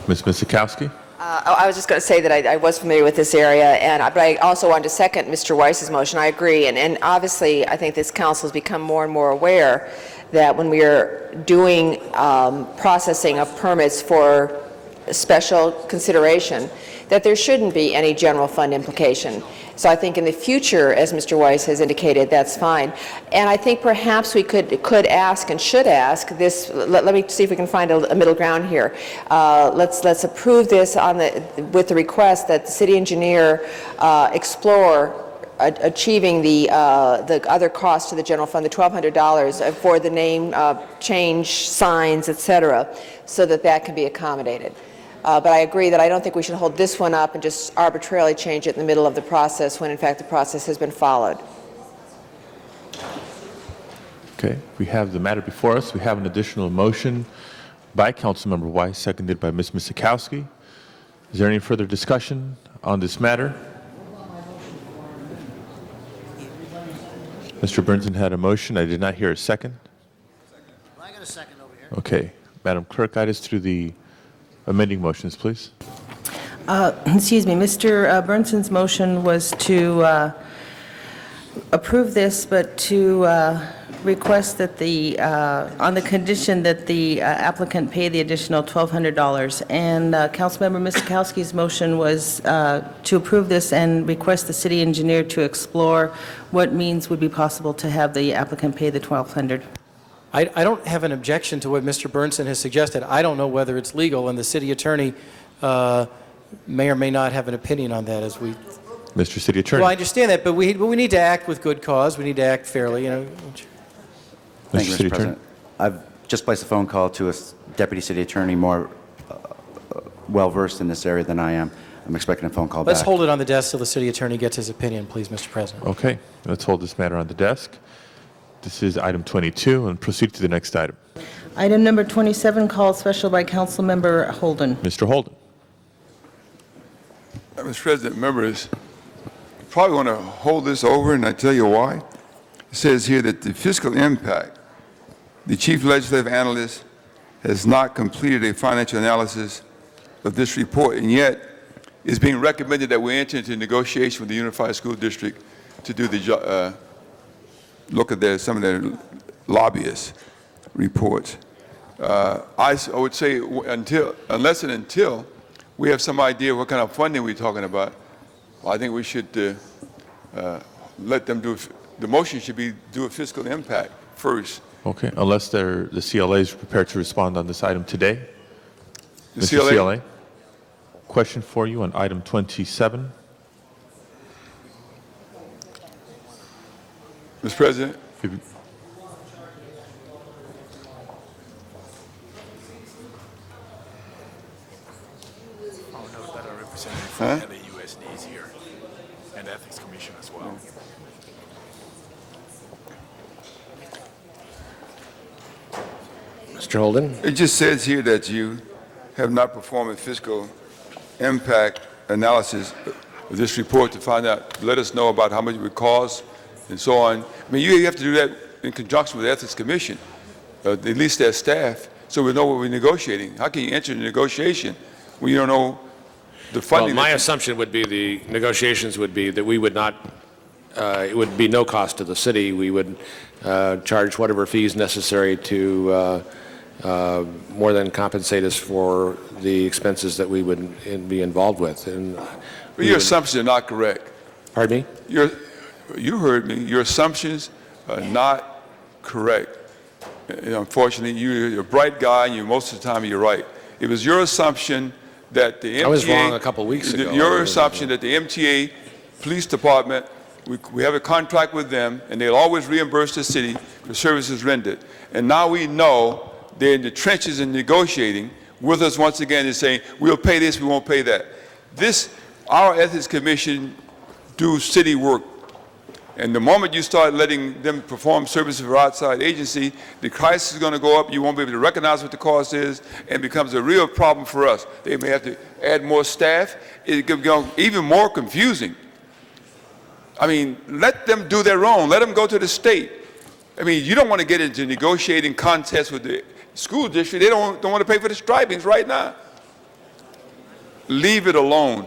Ms. Miskowski? I was just going to say that I was familiar with this area, but I also wanted to second Mr. Weiss's motion. I agree, and obviously I think this council has become more and more aware that when we are doing processing of permits for special consideration, that there shouldn't be any general fund implication. So I think in the future, as Mr. Weiss has indicated, that's fine. And I think perhaps we could ask and should ask this. Let me see if we can find a middle ground here. Let's approve this with the request that the city engineer explore achieving the other costs to the general fund, the $1,200 for the name change, signs, et cetera, so that that can be accommodated. But I agree that I don't think we should hold this one up and just arbitrarily change it in the middle of the process when in fact the process has been followed. Okay, we have the matter before us. We have an additional motion by Councilmember Weiss, seconded by Ms. Miskowski. Is there any further discussion on this matter? Mr. Burnson had a motion. I did not hear a second. I got a second over here. Okay, Madam Clerk, guide us through the amending motions, please. Excuse me, Mr. Burnson's motion was to approve this, but to request that on the condition that the applicant pay the additional $1,200. And Councilmember Miskowski's motion was to approve this and request the city engineer to explore what means would be possible to have the applicant pay the $1,200. I don't have an objection to what Mr. Burnson has suggested. I don't know whether it's legal, and the city attorney may or may not have an opinion on that as we... Mr. City Attorney. Well, I understand that, but we need to act with good cause. We need to act fairly, you know. Thank you, City Mr. President. I've just placed a phone call to a deputy city attorney more well-versed in this area than I am. I'm expecting a phone call back. Let's hold it on the desk till the city attorney gets his opinion, please, Mr. President. Okay, let's hold this matter on the desk. This is item 22, and proceed to the next item. Item number 27, called special by Councilmember Holden. Mr. Holden. Mr. President, members, you probably want to hold this over, and I tell you why. It says here that the fiscal impact, the chief legislative analyst has not completed a financial analysis of this report, and yet it's being recommended that we enter into negotiation with the Unified School District to do the look at some of their lobbyists' reports. I would say unless and until we have some idea what kind of funding we're talking about, well, I think we should let them do. The motion should be do a fiscal impact first. Okay, unless the CLA is prepared to respond on this item today. The Mr. CLA, question for you on item 27. Mr. President. Huh? The USD is here, and the Ethics Commission as well. Mr. Holden? It just says here that you have not performed a fiscal impact analysis of this report to find out, let us know about how much it would cost and so on. I mean, you have to do that in conjunction with the Ethics Commission, at least their staff, so we know what we're negotiating. How can you enter the negotiation when you don't know the funding? Well, my assumption would be the negotiations would be that we would not, it would be no cost to the city. We would charge whatever fees necessary to more than compensate us for the expenses that we would be involved with. And but your assumptions are not correct. Pardon me? You heard me. Your assumptions are not correct. And unfortunately, you're a bright guy, and most of the time you're right. It was your assumption that the MTA... I was wrong a couple weeks ago. Your assumption that the MTA Police Department, we have a contract with them, and they'll always reimburse the city for services rendered. And now we know they're in the trenches and negotiating with us once again and saying, we'll pay this, we won't pay that. Our Ethics Commission do city work. And the moment you start letting them perform services for outside agency, the price is going to go up. You won't be able to recognize what the cost is, and it becomes a real problem for us. They may have to add more staff. It could become even more confusing. I mean, let them do their own. Let them go to the state. I mean, you don't want to get into negotiating contests with the school district. They don't want to pay for the stripings right now. Leave it alone.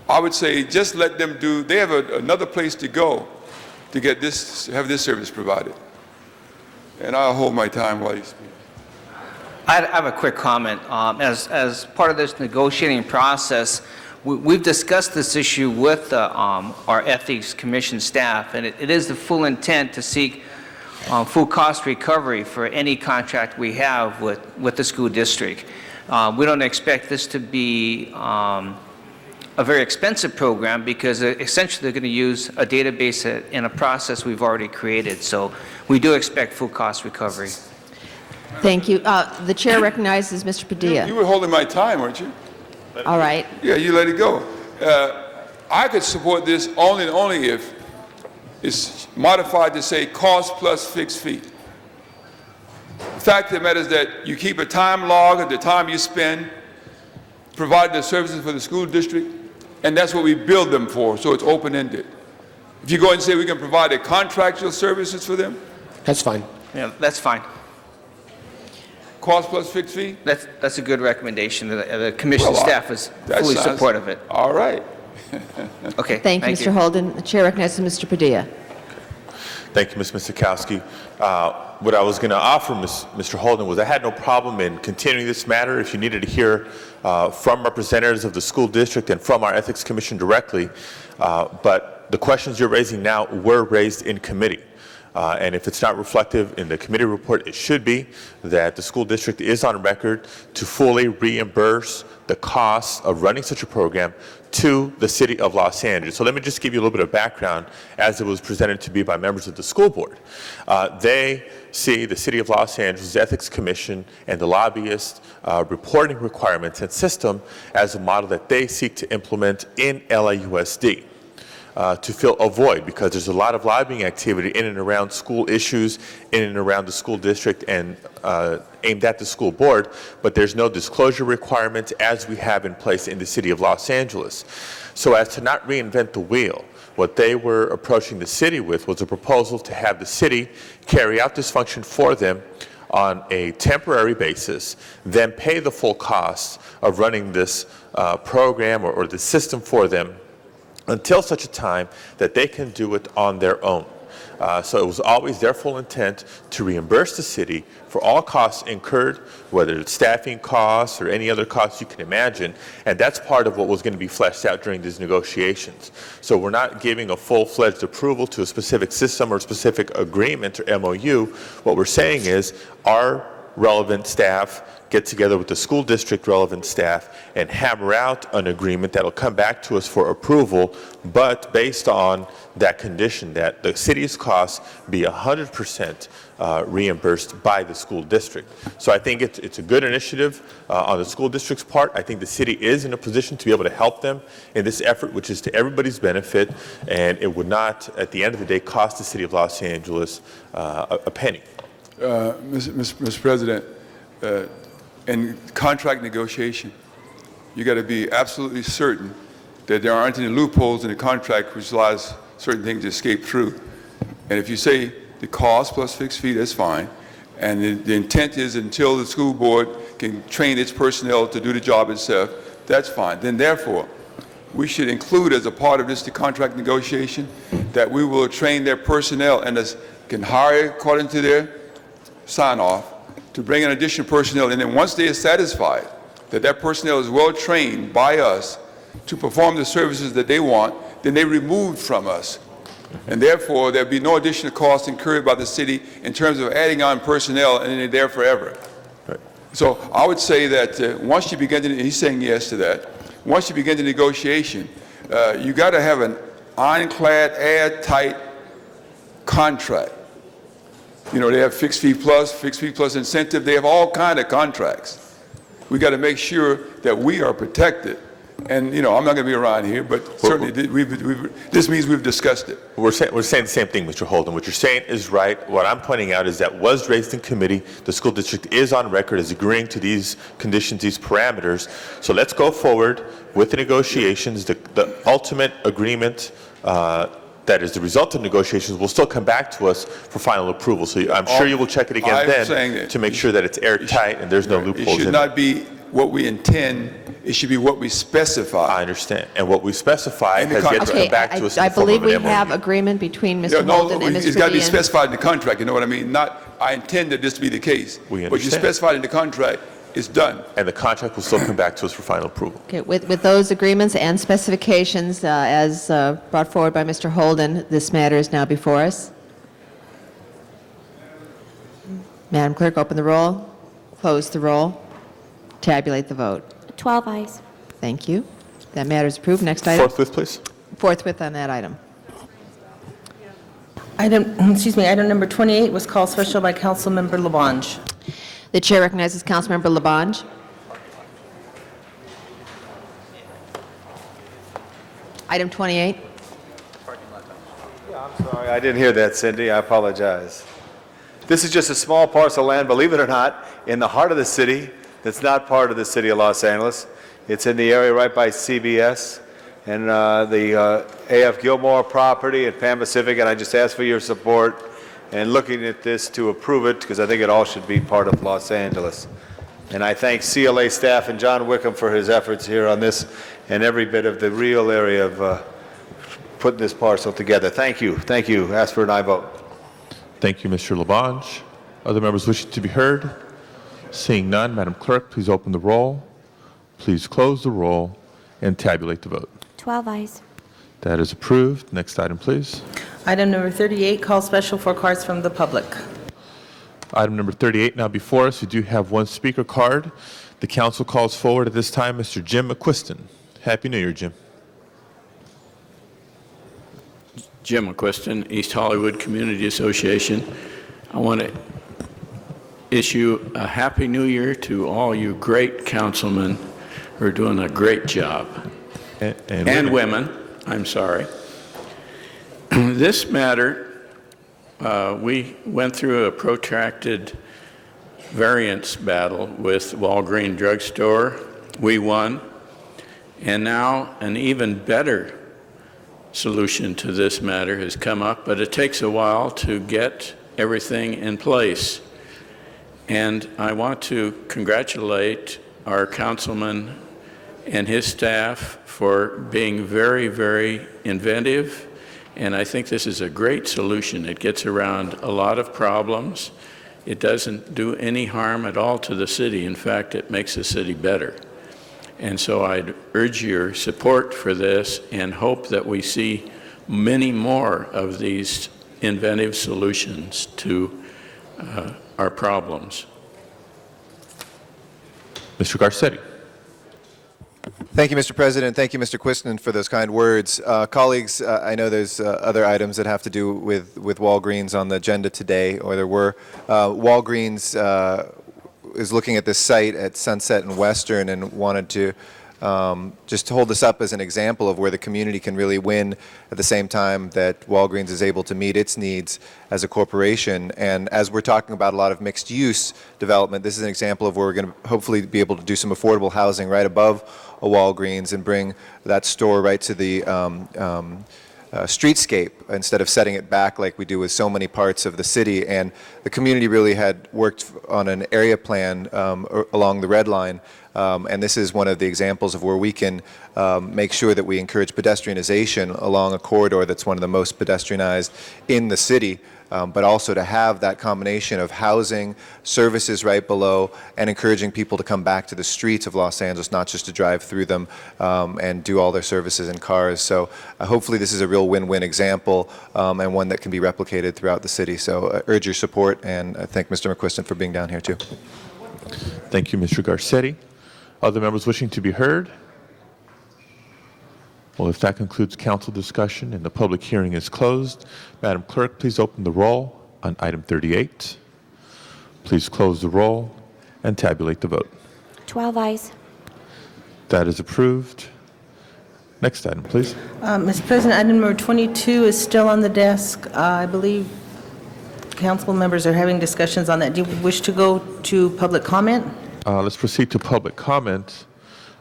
I would say just let them do, they have another place to go to get this, have this service provided. And I'll hold my time while you speak. I have a quick comment. As part of this negotiating process, we've discussed this issue with our Ethics Commission staff, and it is the full intent to seek full cost recovery for any contract we have with the school district. We don't expect this to be a very expensive program because essentially they're going to use a database in a process we've already created. So we do expect full cost recovery. Thank you. The chair recognizes Mr. Padilla. You were holding my time, weren't you? All right. Yeah, you let it go. I could support this only and only if it's modified to say cost plus fixed fee. The fact of the matter is that you keep a time log of the time you spend providing the services for the school district, and that's what we build them for, so it's open-ended. If you go and say we can provide a contractual services for them, That's fine. Yeah, that's fine. cost plus fixed fee? That's a good recommendation. The commission Well, staff is that fully sounds- supportive of it. All right. Okay. Thank you, Mr. Holden. The chair recognizes Mr. Padilla. Thank you, Ms. Miskowski. What I was going to offer Mr. Holden was I had no problem in continuing this matter if you needed to hear from representatives of the school district and from our Ethics Commission directly. But the questions you're raising now were raised in committee. And if it's not reflective in the committee report, it should be that the school district is on record to fully reimburse the costs of running such a program to the City of Los Angeles. So let me just give you a little bit of background as it was presented to me by members of the school board. They see the City of Los Angeles Ethics Commission and the lobbyist reporting requirements and system as a model that they seek to implement in LAUSD. To fill a void, because there's a lot of lobbying activity in and around school issues, in and around the school district, and aimed at the school board, but there's no disclosure requirements as we have in place in the City of Los Angeles. So as to not reinvent the wheel, what they were approaching the city with was a proposal to have the city carry out this function for them on a temporary basis, then pay the full cost of running this program or the system for them until such a time that they can do it on their own. So it was always their full intent to reimburse the city for all costs incurred, whether it's staffing costs or any other costs you can imagine, and that's part of what was going to be fleshed out during these negotiations. So we're not giving a full-fledged approval to a specific system or specific agreement or MOU. What we're saying is our relevant staff get together with the school district relevant staff and hammer out an agreement that will come back to us for approval, but based on that condition that the city's costs be 100% reimbursed by the school district. So I think it's a good initiative on the school district's part. I think the city is in a position to be able to help them in this effort, which is to everybody's benefit, and it would not, at the end of the day, cost the City of Los Angeles a penny. Mr. President, in contract negotiation, you got to be absolutely certain that there aren't any loopholes in the contract which allows certain things to escape through. And if you say the cost plus fixed fee, that's fine. And the intent is until the school board can train its personnel to do the job itself, that's fine. Then therefore, we should include as a part of this the contract negotiation that we will train their personnel and can hire according to their sign-off to bring in additional personnel, and then once they are satisfied that that personnel is well trained by us to perform the services that they want, then they removed from us. And therefore, there'll be no additional costs incurred by the city in terms of adding on personnel, and then they're there forever. Right. So I would say that once you begin to, and he's saying yes to that, once you begin the negotiation, you got to have an ironclad, airtight contract. You know, they have fixed fee plus incentive. They have all kind of contracts. We got to make sure that we are protected. And, you know, I'm not going to be around here, but certainly this means we've discussed it. We're saying the same thing, Mr. Holden. What you're saying is right. What I'm pointing out is that was raised in committee. The school district is on record as agreeing to these conditions, these parameters. So let's go forward with the negotiations. The ultimate agreement that is the result of negotiations will still come back to us for final approval. So I'm sure you will check it again then to make sure that it's airtight and there's no loopholes in it. It should not be what we intend. It should be what we specify. I understand. And what we specify has yet to come back to us in I the form believe of we an MOU. have agreement between Mr. Holden and Mr. It's got to be Padilla. specified in the contract, you know what I mean? Not, I intend that this to be the case. We What you understand. specified in the contract is done. And the contract will still come back to us for final approval. Okay, with those agreements and specifications as brought forward by Mr. Holden, this matter is now before us. Madam Clerk, open the roll, close the roll, tabulate the vote. 12 eyes. Thank you. That matter is approved. Next item. Forthwith, please. Forthwith on that item. Item number 28 was called special by Councilmember Labange. The chair recognizes Councilmember Labange. Item 28. Sorry, I didn't hear that, Cindy. I apologize. This is just a small parcel of land, believe it or not, in the heart of the city that's not part of the city of Los Angeles. It's in the area right by CBS and the A.F. Gilmore property at Pan Pacific, and I just ask for your support and looking at this to approve it because I think it all should be part of Los Angeles. And I thank CLA staff and John Wickham for his efforts here on this and every bit of the real area of putting this parcel together. Thank you. Thank you. Ask for an aye vote. Thank you, Mr. Labange. Other members wishing to be heard? Seeing none, Madam Clerk, please open the roll. Please close the roll and tabulate the vote. 12 ayes. That is approved. Next item, please. Item number 38, call special for cards from the public. Item number 38 now before us. We do have one speaker card. The council calls forward at this time Mr. Jim McQuiston. Happy New Year, Jim. Jim McQuiston, East Hollywood Community Association. I want to issue a Happy New Year to all you great councilmen who are doing a great job. And women, I'm sorry. This matter, we went through a protracted variance battle with Walgreens Drugstore. We won. And now an even better solution to this matter has come up, but it takes a while to get everything in place. And I want to congratulate our councilman and his staff for being very, very inventive. And I think this is a great solution. It gets around a lot of problems. It doesn't do any harm at all to the city. In fact, it makes the city better. And so I'd urge your support for this and hope that we see many more of these inventive solutions to our problems. Mr. Garcetti. Thank you, Mr. President. Thank you, Mr. Quiston, for those kind words. Colleagues, I know there's other items that have to do with Walgreens on the agenda today, or there were. Walgreens is looking at this site at Sunset and Western and wanted to just hold this up as an example of where the community can really win at the same time that Walgreens is able to meet its needs as a corporation. And as we're talking about a lot of mixed use development, this is an example of where we're going to hopefully be able to do some affordable housing right above a Walgreens and bring that store right to the streetscape instead of setting it back like we do with so many parts of the city. And the community really had worked on an area plan along the Red Line, and this is one of the examples of where we can make sure that we encourage pedestrianization along a corridor that's one of the most pedestrianized in the city. But also to have that combination of housing, services right below, and encouraging people to come back to the streets of Los Angeles, not just to drive through them and do all their services in cars. So hopefully this is a real win-win example and one that can be replicated throughout the city. So I urge your support, and I thank Mr. McQuiston for being down here too. Thank you, Mr. Garcetti. Other members wishing to be heard? Well, if that concludes council discussion and the public hearing is closed, Madam Clerk, please open the roll on item 38. Please close the roll and tabulate the vote. 12 ayes. That is approved. Next item, please. Mr. President, item number 22 is still on the desk. I believe council members are having discussions on that. Do you wish to go to public comment? Let's proceed to public comment.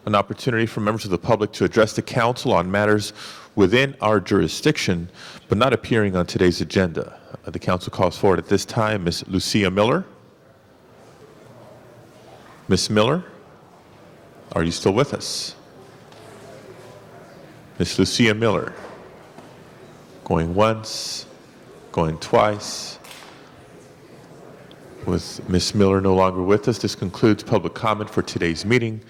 An opportunity for members of the public to address the council on matters within our jurisdiction, but not appearing on today's agenda. The council calls forward at this time Ms. Lucia Miller. Ms. Miller, are you still with us? Ms. Lucia Miller. Going once, going twice. With Ms. Miller no longer with us, this concludes public comment for today's meeting.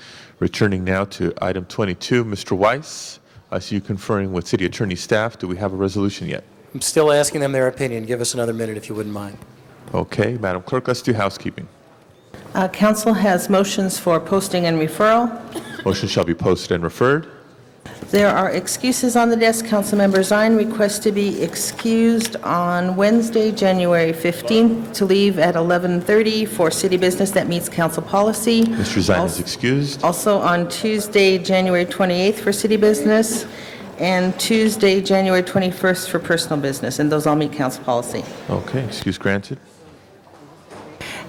Returning now to item 22, Mr. Weiss, I see you conferring with City Attorney staff. Do we have a resolution yet? I'm still asking them their opinion. Give us another minute if you wouldn't mind. Okay, Madam Clerk, let's do housekeeping. Council has motions for posting and referral. Motion shall be posted and referred. There are excuses on the desk. Councilmember Zine requests to be excused on Wednesday, January 15th, to leave at 11:30 for city business that meets council policy. Mr. Zine is excused. Also on Tuesday, January 28th for city business, and Tuesday, January 21st for personal business, and those all meet council policy. Okay, excuse granted.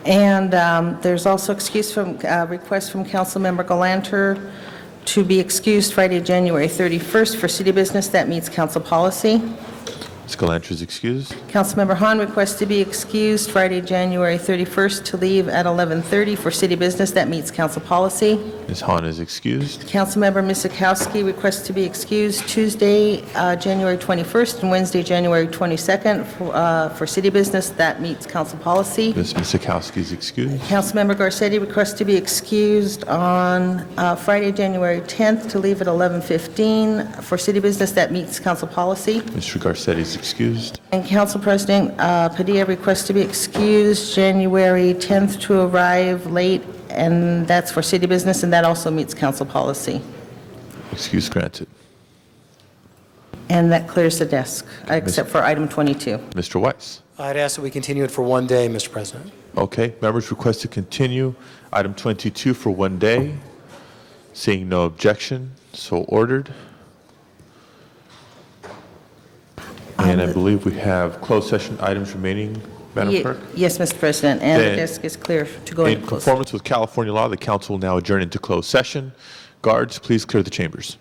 And there's also request from Councilmember Galanter to be excused Friday, January 31st for city business that meets council policy. Ms. Galanter is excused. Councilmember Hahn requests to be excused Friday, January 31st to leave at 11:30 for city business that meets council policy. Ms. Hahn is excused. Councilmember Misikowski requests to be excused Tuesday, January 21st and Wednesday, January 22nd for city business that meets council policy. Ms. Misikowski is excused. Councilmember Garcetti requests to be excused on Friday, January 10th to leave at 11:15 for city business that meets council policy. Mr. Garcetti is excused. And Council President Padilla requests to be excused January 10th to arrive late, and that's for city business, and that also meets council policy. Excuse granted. And that clears the desk, except for item 22. Mr. Weiss. I'd ask that we continue it for one day, Mr. President. Okay, members request to continue item 22 for one day. Seeing no objection, so ordered. And I believe we have closed session items remaining, Madam Clerk? Yes, Mr. President, and the Then, desk is clear to go into in closed. conformance with California law, the council will now adjourn into closed session. Guards, please clear the chambers.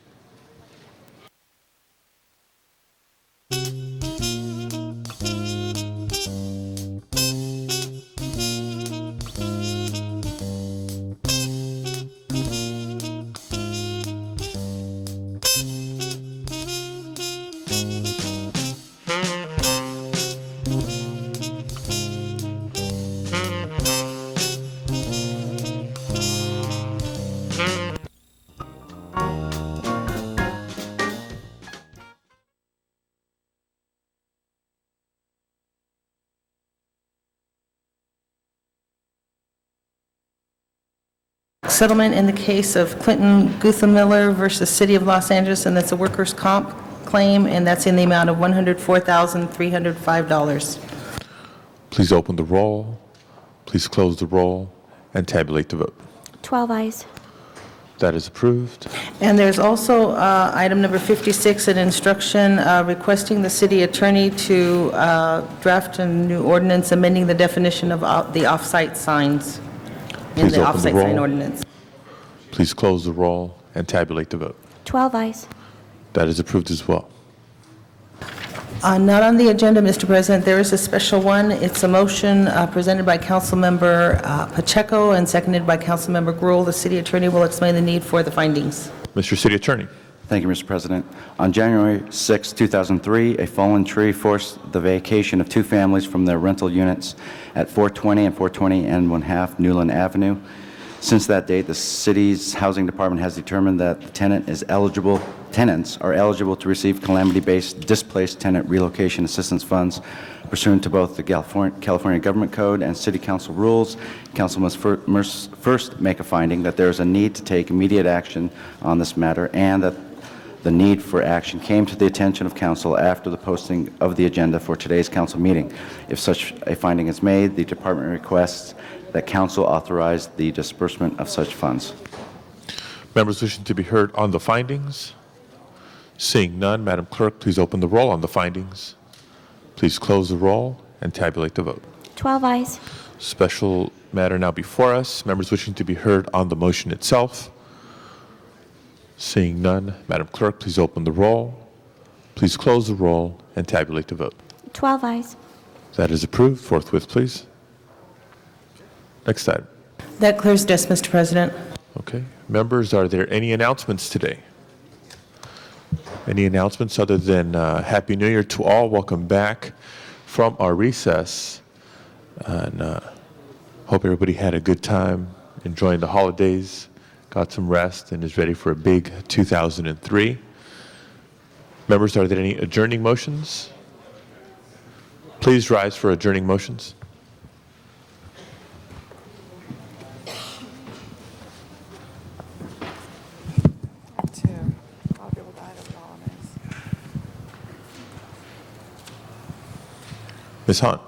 Settlement in the case of Clinton Guthamiller versus City of Los Angeles, and that's a workers' comp claim, and that's in the amount of $104,305. Please open the roll. Please close the roll and tabulate the vote. 12 eyes. That is approved. And there's also item number 56, an instruction requesting the city attorney to draft a new ordinance amending the definition of the off-site signs in Please the open the off-site sign roll. ordinance. Please close the roll and tabulate the vote. 12 eyes. That is approved as well. Not on the agenda, Mr. President. There is a special one. It's a motion presented by Councilmember Pacheco and seconded by Councilmember Gruhl. The city attorney will explain the need for the findings. Mr. City Attorney. Thank you, Mr. President. On January 6, 2003, a fallen tree forced the vacation of two families from their rental units at 420 and 420 and 1/2 Newland Avenue. Since that date, the city's housing department has determined that the tenants are eligible to receive calamity-based displaced tenant relocation assistance funds pursuant to both the California Government Code and City Council rules. Council must first make a finding that there is a need to take immediate action on this matter, and that the need for action came to the attention of council after the posting of the agenda for today's council meeting. If such a finding is made, the department requests that council authorize the disbursement of such funds. Members wishing to be heard on the findings? Seeing none, Madam Clerk, please open the roll on the findings. Please close the roll and tabulate the vote. 12 eyes. Special matter now before us. Members wishing to be heard on the motion itself? Seeing none, Madam Clerk, please open the roll. Please close the roll and tabulate the vote. 12 eyes. That is approved. Forthwith, please. Next item. That clears desk, Mr. President. Okay. Members, are there any announcements today? Any announcements other than Happy New Year to all? Welcome back from our recess. And hope everybody had a good time enjoying the holidays, got some rest, and is ready for a big 2003. Members, are there any adjourning motions? Please rise for adjourning motions. I'll be able Ms. Hahn.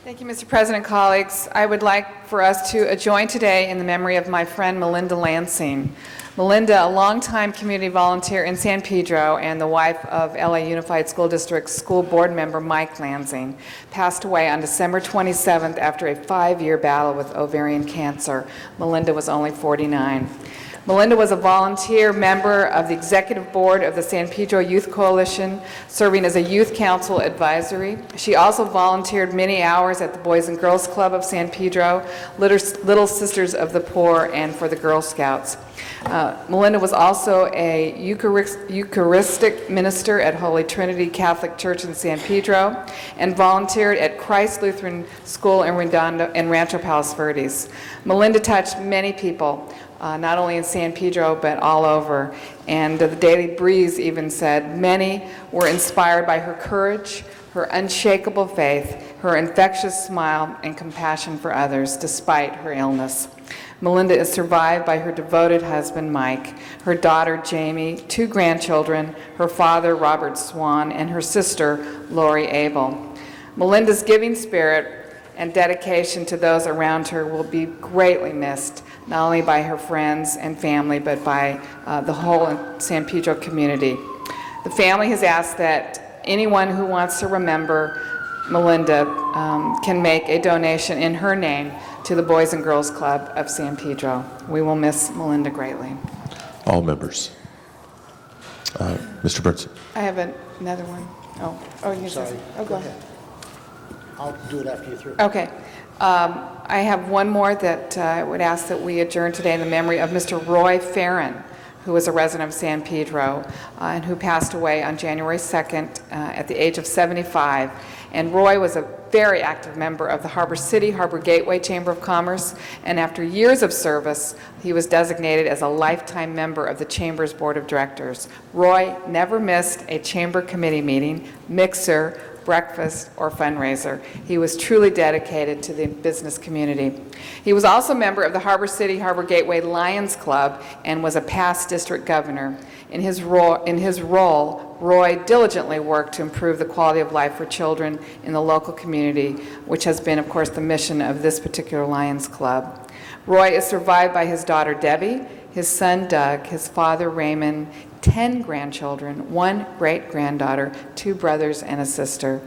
Thank you, Mr. President, colleagues. I would like for us to join today in the memory of my friend Melinda Lansing. Melinda, a longtime community volunteer in San Pedro and the wife of LA Unified School District's school board member Mike Lansing, passed away on December 27th after a 5-year battle with ovarian cancer. Melinda was only 49. Melinda was a volunteer member of the executive board of the San Pedro Youth Coalition, serving as a youth council advisory. She also volunteered many hours at the Boys and Girls Club of San Pedro, Little Sisters of the Poor, and for the Girl Scouts. Melinda was also a Eucharistic minister at Holy Trinity Catholic Church in San Pedro and volunteered at Christ Lutheran School in Rancho Palos Verdes. Melinda touched many people, not only in San Pedro, but all over. And the Daily Breeze even said many were inspired by her courage, her unshakable faith, her infectious smile, and compassion for others, despite her illness. Melinda is survived by her devoted husband, Mike, her daughter, Jamie, 2 grandchildren, her father, Robert Swan, and her sister, Lori Abel. Melinda's giving spirit and dedication to those around her will be greatly missed, not only by her friends and family, but by the whole San Pedro community. The family has asked that anyone who wants to remember Melinda can make a donation in her name to the Boys and Girls Club of San Pedro. We will miss Melinda greatly. All members. Mr. Burnson. I have another one. You Sorry. go ahead. I'll do it after you're through. Okay. I have one more that I would ask that we adjourn today in the memory of Mr. Roy Farron, who was a resident of San Pedro and who passed away on January 2nd at the age of 75. And Roy was a very active member of the Harbor City, Harbor Gateway Chamber of Commerce, and after years of service, he was designated as a lifetime member of the Chamber's Board of Directors. Roy never missed a Chamber committee meeting, mixer, breakfast, or fundraiser. He was truly dedicated to the business community. He was also a member of the Harbor City, Harbor Gateway Lions Club and was a past district governor. In his role, Roy diligently worked to improve the quality of life for children in the local community, which has been, of course, the mission of this particular Lions Club. Roy is survived by his daughter, Debbie, his son, Doug, his father, Raymond, 10 grandchildren, 1 great-granddaughter, 2 brothers, and a sister.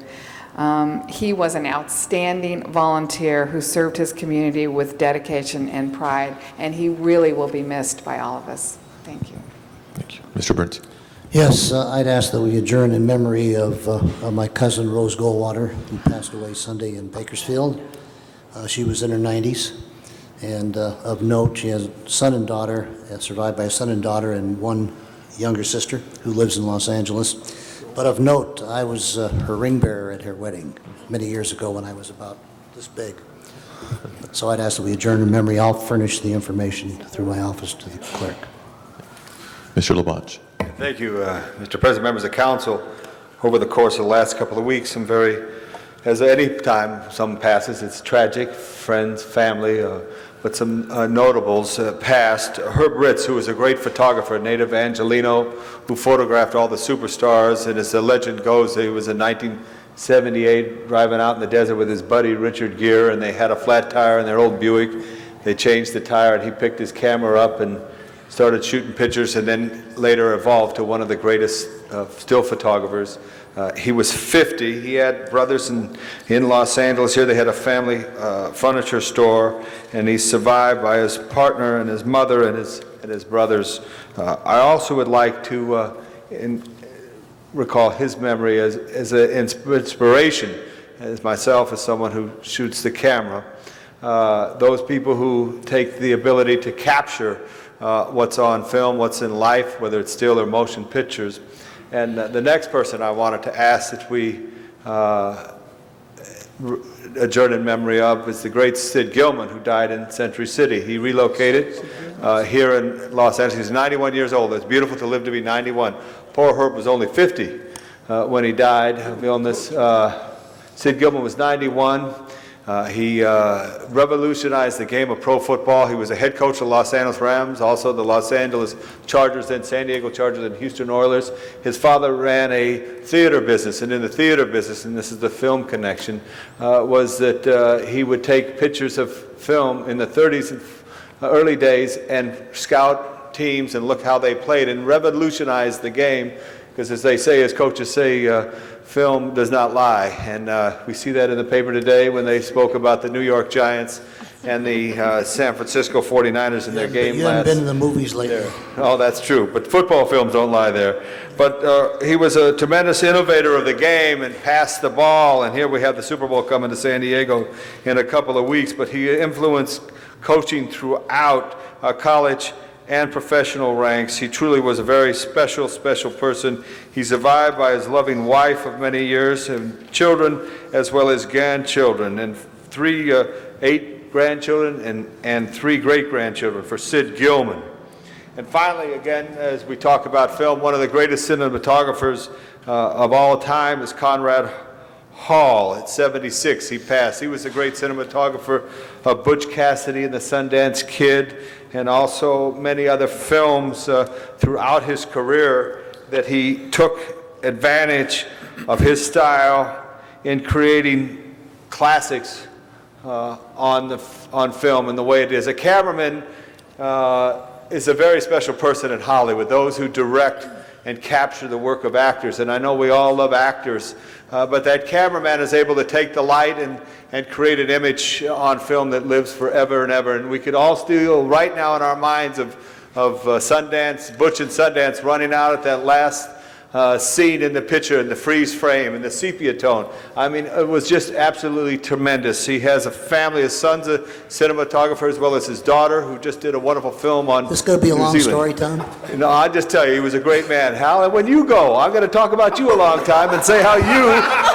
He was an outstanding volunteer who served his community with dedication and pride, and he really will be missed by all of us. Thank you. Thank you. Mr. Burns. Yes, I'd ask that we adjourn in memory of my cousin Rose Goldwater, who passed away Sunday in Bakersfield. She was in her 90s, and of note, she has a son and daughter, survived by a son and daughter, and 1 younger sister who lives in Los Angeles. But of note, I was her ring bearer at her wedding many years ago when I was about this big. So I'd ask that we adjourn in memory. I'll furnish the information through my office to the clerk. Mr. LaBonge. Thank you, Mr. President, members of council. Over the course of the last couple of weeks, as any time some passes, it's tragic, friends, family, but some notables passed. Herb Ritz, who was a great photographer, native Angelino, who photographed all the superstars, and as the legend goes, he was in 1978 driving out in the desert with his buddy Richard Gere, and they had a flat tire in their old Buick. They changed the tire, and he picked his camera up and started shooting pictures, and then later evolved to one of the greatest still photographers. He was 50. He had brothers in Los Angeles. Here they had a family furniture store, and he's survived by his partner and his mother and his brothers. I also would like to recall his memory as an inspiration, as myself, as someone who shoots the camera. Those people who take the ability to capture what's on film, what's in life, whether it's still or motion pictures. And the next person I wanted to ask that we adjourn in memory of is the great Sid Gilman, who died in Century City. He relocated here in Los Angeles. He's 91 years old. It's beautiful to live to be 91. Poor Herb was only 50 when he died of illness. Sid Gilman was 91. He revolutionized the game of pro football. He was a head coach of the Los Angeles Rams, also the Los Angeles Chargers, then San Diego Chargers and Houston Oilers. His father ran a theater business, and in the theater business, and this is the film connection, was that he would take pictures of film in the 30s and early days and scout teams and look how they played and revolutionize the game, because as they say, as coaches say, film does not lie. And we see that in the paper today when they spoke about the New York Giants and the San Francisco 49ers in their game You last. haven't been in the movies lately. Oh, that's true. But football films don't lie there. But he was a tremendous innovator of the game and passed the ball. And here we have the Super Bowl coming to San Diego in a couple of weeks. But he influenced coaching throughout college and professional ranks. He truly was a very special person. He's survived by his loving wife of many years and children as well as grandchildren, and 8 grandchildren and 3 great-grandchildren for Sid Gilman. And finally, again, as we talk about film, one of the greatest cinematographers of all time is Conrad Hall. At 76, he passed. He was a great cinematographer of Butch Cassidy and the Sundance Kid, and also many other films throughout his career that he took advantage of his style in creating classics on film and the way it is. A cameraman is a very special person in Hollywood, those who direct and capture the work of actors. And I know we all love actors, but that cameraman is able to take the light and create an image on film that lives forever and ever. And we could all still, right now in our minds, of Sundance, Butch and Sundance running out at that last scene in the picture, in the freeze frame, in the sepia tone. I mean, it was just absolutely tremendous. He has a family. His son's a cinematographer as well as his daughter, who just did a wonderful film on This going to be a New long Zealand. story, Tom? No, I just tell you, he was a great man, Hal. And when you go, I'm going to talk about you a long time and say how you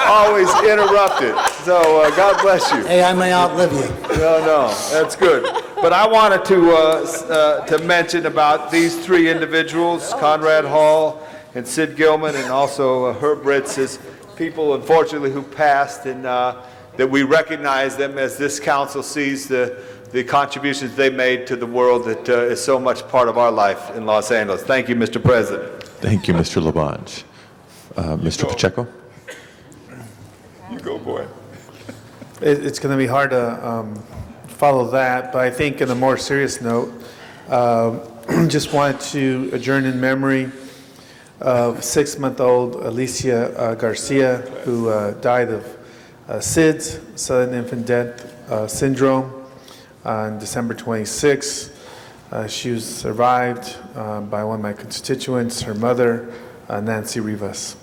always interrupted. So God bless you. Hey, I may outlive you. No, that's good. But I wanted to mention about these 3 individuals, Conrad Hall and Sid Gilman, and also Herb Ritz, as people, unfortunately, who passed, and that we recognize them as this council sees the contributions they made to the world that is so much part of our life in Los Angeles. Thank you, Mr. President. Thank you, Mr. Labange. Mr. Pacheco? You go, boy. It's going to be hard to follow that, but I think on a more serious note, just wanted to adjourn in memory of 6-month-old Alicia Garcia, who died of SIDS, sudden infant death syndrome, on December 26. She was survived by one of my constituents, her mother, Nancy Rivas.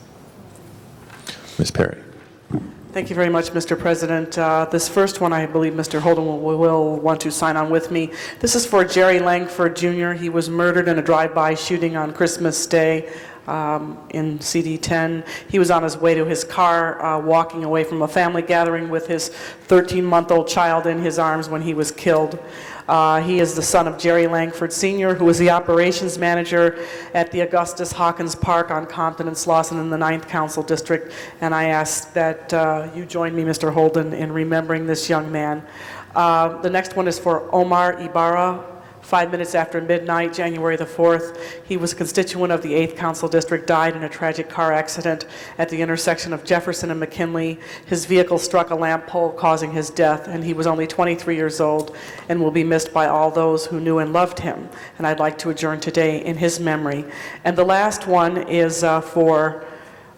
Ms. Perry. Thank you very much, Mr. President. This first one, I believe Mr. Holden will want to sign on with me. This is for Jerry Langford Jr. He was murdered in a drive-by shooting on Christmas Day in CD10. He was on his way to his car, walking away from a family gathering with his 13-month-old child in his arms when he was killed. He is the son of Jerry Langford Sr., who was the operations manager at the Augustus Hawkins Park on Compton and Slauson in the 9th Council District, and I ask that you join me, Mr. Holden, in remembering this young man. The next one is for Omar Ibarra. 5 minutes after midnight, January the 4th, he was a constituent of the 8th Council District, died in a tragic car accident at the intersection of Jefferson and McKinley. His vehicle struck a lamp pole, causing his death, and he was only 23 years old and will be missed by all those who knew and loved him. And I'd like to adjourn today in his memory. And the last one is for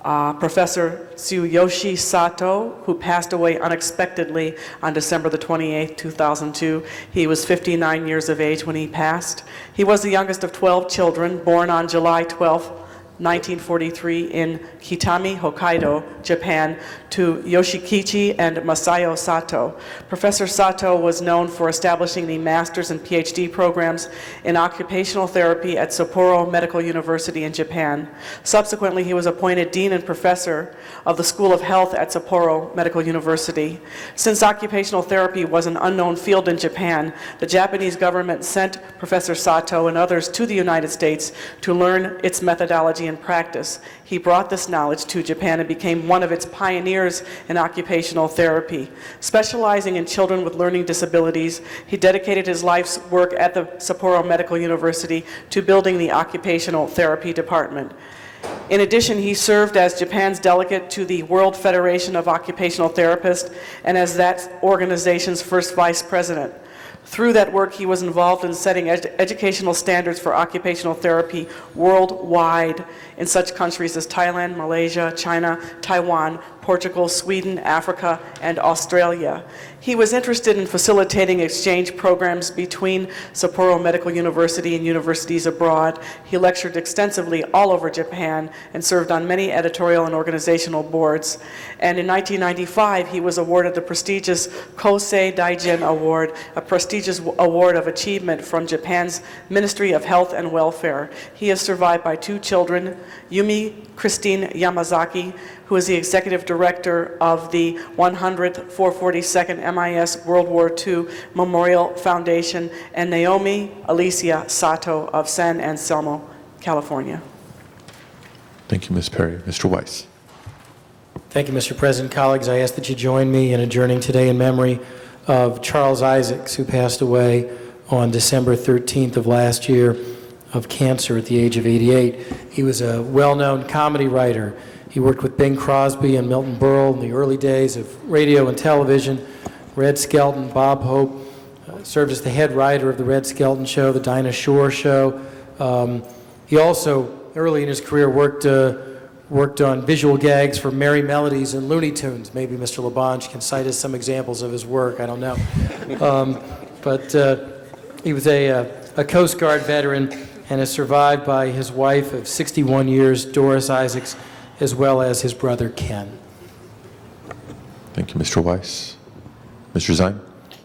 Professor Tsuyoshi Sato, who passed away unexpectedly on December the 28th, 2002. He was 59 years of age when he passed. He was the youngest of 12 children, born on July 12th, 1943 in Kitami, Hokkaido, Japan, to Yoshikichi and Masayo Sato. Professor Sato was known for establishing the master's and PhD programs in occupational therapy at Sapporo Medical University in Japan. Subsequently, he was appointed dean and professor of the School of Health at Sapporo Medical University. Since occupational therapy was an unknown field in Japan, the Japanese government sent Professor Sato and others to the United States to learn its methodology in practice. He brought this knowledge to Japan and became one of its pioneers in occupational therapy. Specializing in children with learning disabilities, he dedicated his life's work at the Sapporo Medical University to building the occupational therapy department. In addition, he served as Japan's delegate to the World Federation of Occupational Therapists and as that organization's first vice president. Through that work, he was involved in setting educational standards for occupational therapy worldwide in such countries as Thailand, Malaysia, China, Taiwan, Portugal, Sweden, Africa, and Australia. He was interested in facilitating exchange programs between Sapporo Medical University and universities abroad. He lectured extensively all over Japan and served on many editorial and organizational boards. And in 1995, he was awarded the prestigious Kosei Daijin Award, a prestigious award of achievement from Japan's Ministry of Health and Welfare. He is survived by 2 children, Yumi Christine Yamazaki, who is the executive director of the 100th 442nd MIS World War II Memorial Foundation, and Naomi Alicia Sato of San Anselmo, California. Thank you, Ms. Perry. Mr. Weiss. Thank you, Mr. President. Colleagues, I ask that you join me in adjourning today in memory of Charles Isaacs, who passed away on December 13th of last year of cancer at the age of 88. He was a well-known comedy writer. He worked with Bing Crosby and Milton Berle in the early days of radio and television. Red Skelton, Bob Hope, served as the head writer of the Red Skelton Show, the Dinah Shore Show. He also, early in his career, worked on visual gags for Merry Melodies and Looney Tunes. Maybe Mr. Labange can cite us some examples of his work. I don't know. But he was a Coast Guard veteran and is survived by his wife of 61 years, Doris Isaacs, as well as his brother, Ken. Thank you, Mr. Weiss. Mr. Zine.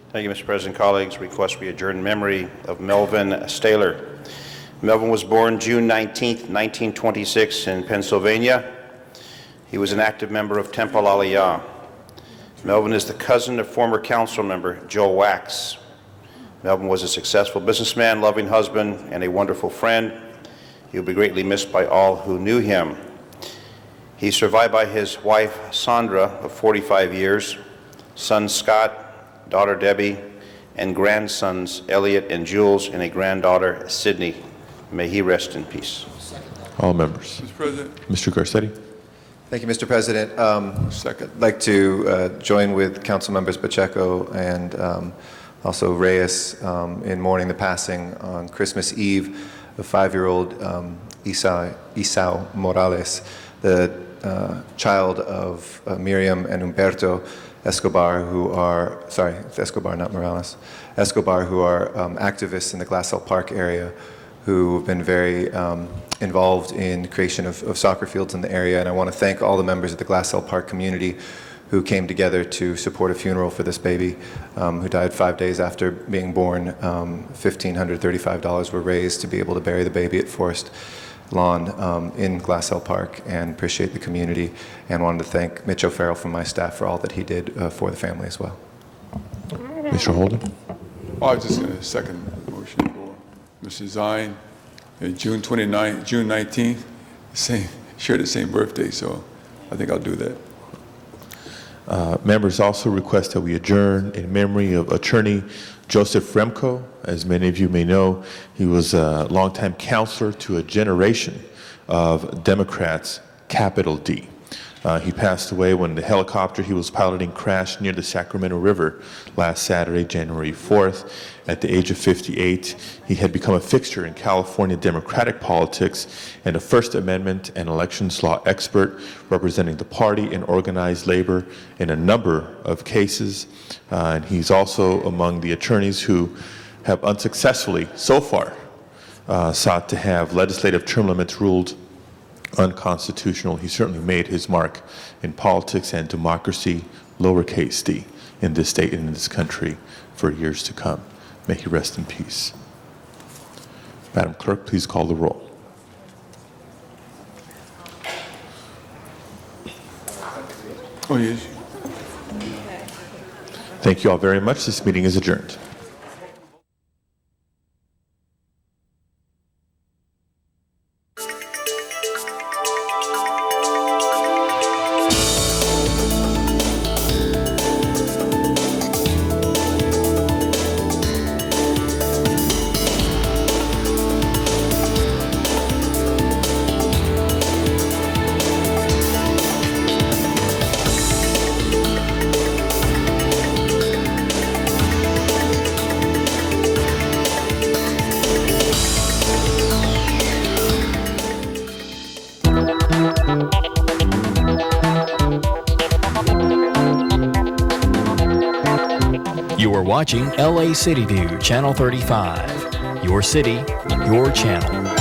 Thank you, Mr. President. Colleagues, request we adjourn in memory of Melvin Staylor. Melvin was born June 19, 1926 in Pennsylvania. He was an active member of Temple Aliyah. Melvin is the cousin of former council member Joe Wax. Melvin was a successful businessman, loving husband, and a wonderful friend. He will be greatly missed by all who knew him. He's survived by his wife, Sandra, of 45 years, son Scott, daughter Debbie, and grandsons Elliot and Jules, and a granddaughter, Sydney. May he rest in peace. All members. Mr. President. Mr. Garcetti. Thank you, Mr. President. Second. I'd like to join with Council Members Pacheco and also Reyes in mourning the passing on Christmas Eve of 5-year-old Isao Morales, the child of Miriam and Humberto Escobar, who are, sorry, it's Escobar, not Morales, Escobar, who are activists in the Glassell Park area, who have been very involved in the creation of soccer fields in the area. And I want to thank all the members of the Glassell Park community who came together to support a funeral for this baby, who died 5 days after being born. $1,535 were raised to be able to bury the baby at Forest Lawn in Glassell Park, and appreciate the community, and wanted to thank Mitch O'Farrell from my staff for all that he did for the family as well. Mr. Holden. I was just going to second the motion for Mr. Zine. June 29th, June 19th, share the same birthday, so I think I'll do that. Members also request that we adjourn in memory of attorney Joseph Remco. As many of you may know, he was a longtime counselor to a generation of Democrats, capital D. He passed away when the helicopter he was piloting crashed near the Sacramento River last Saturday, January 4th. At the age of 58, he had become a fixture in California Democratic politics and a First Amendment and elections law expert, representing the party and organized labor in a number of cases. And he's also among the attorneys who have unsuccessfully, so far, sought to have legislative term limits ruled unconstitutional. He certainly made his mark in politics and democracy, lowercase d, in this state and in this country for years to come. May he rest in peace. Madam Clerk, please call the roll. Oh, yes. Thank you all very much. This meeting is adjourned. You are watching LA City View, Channel 35. Your city, your channel.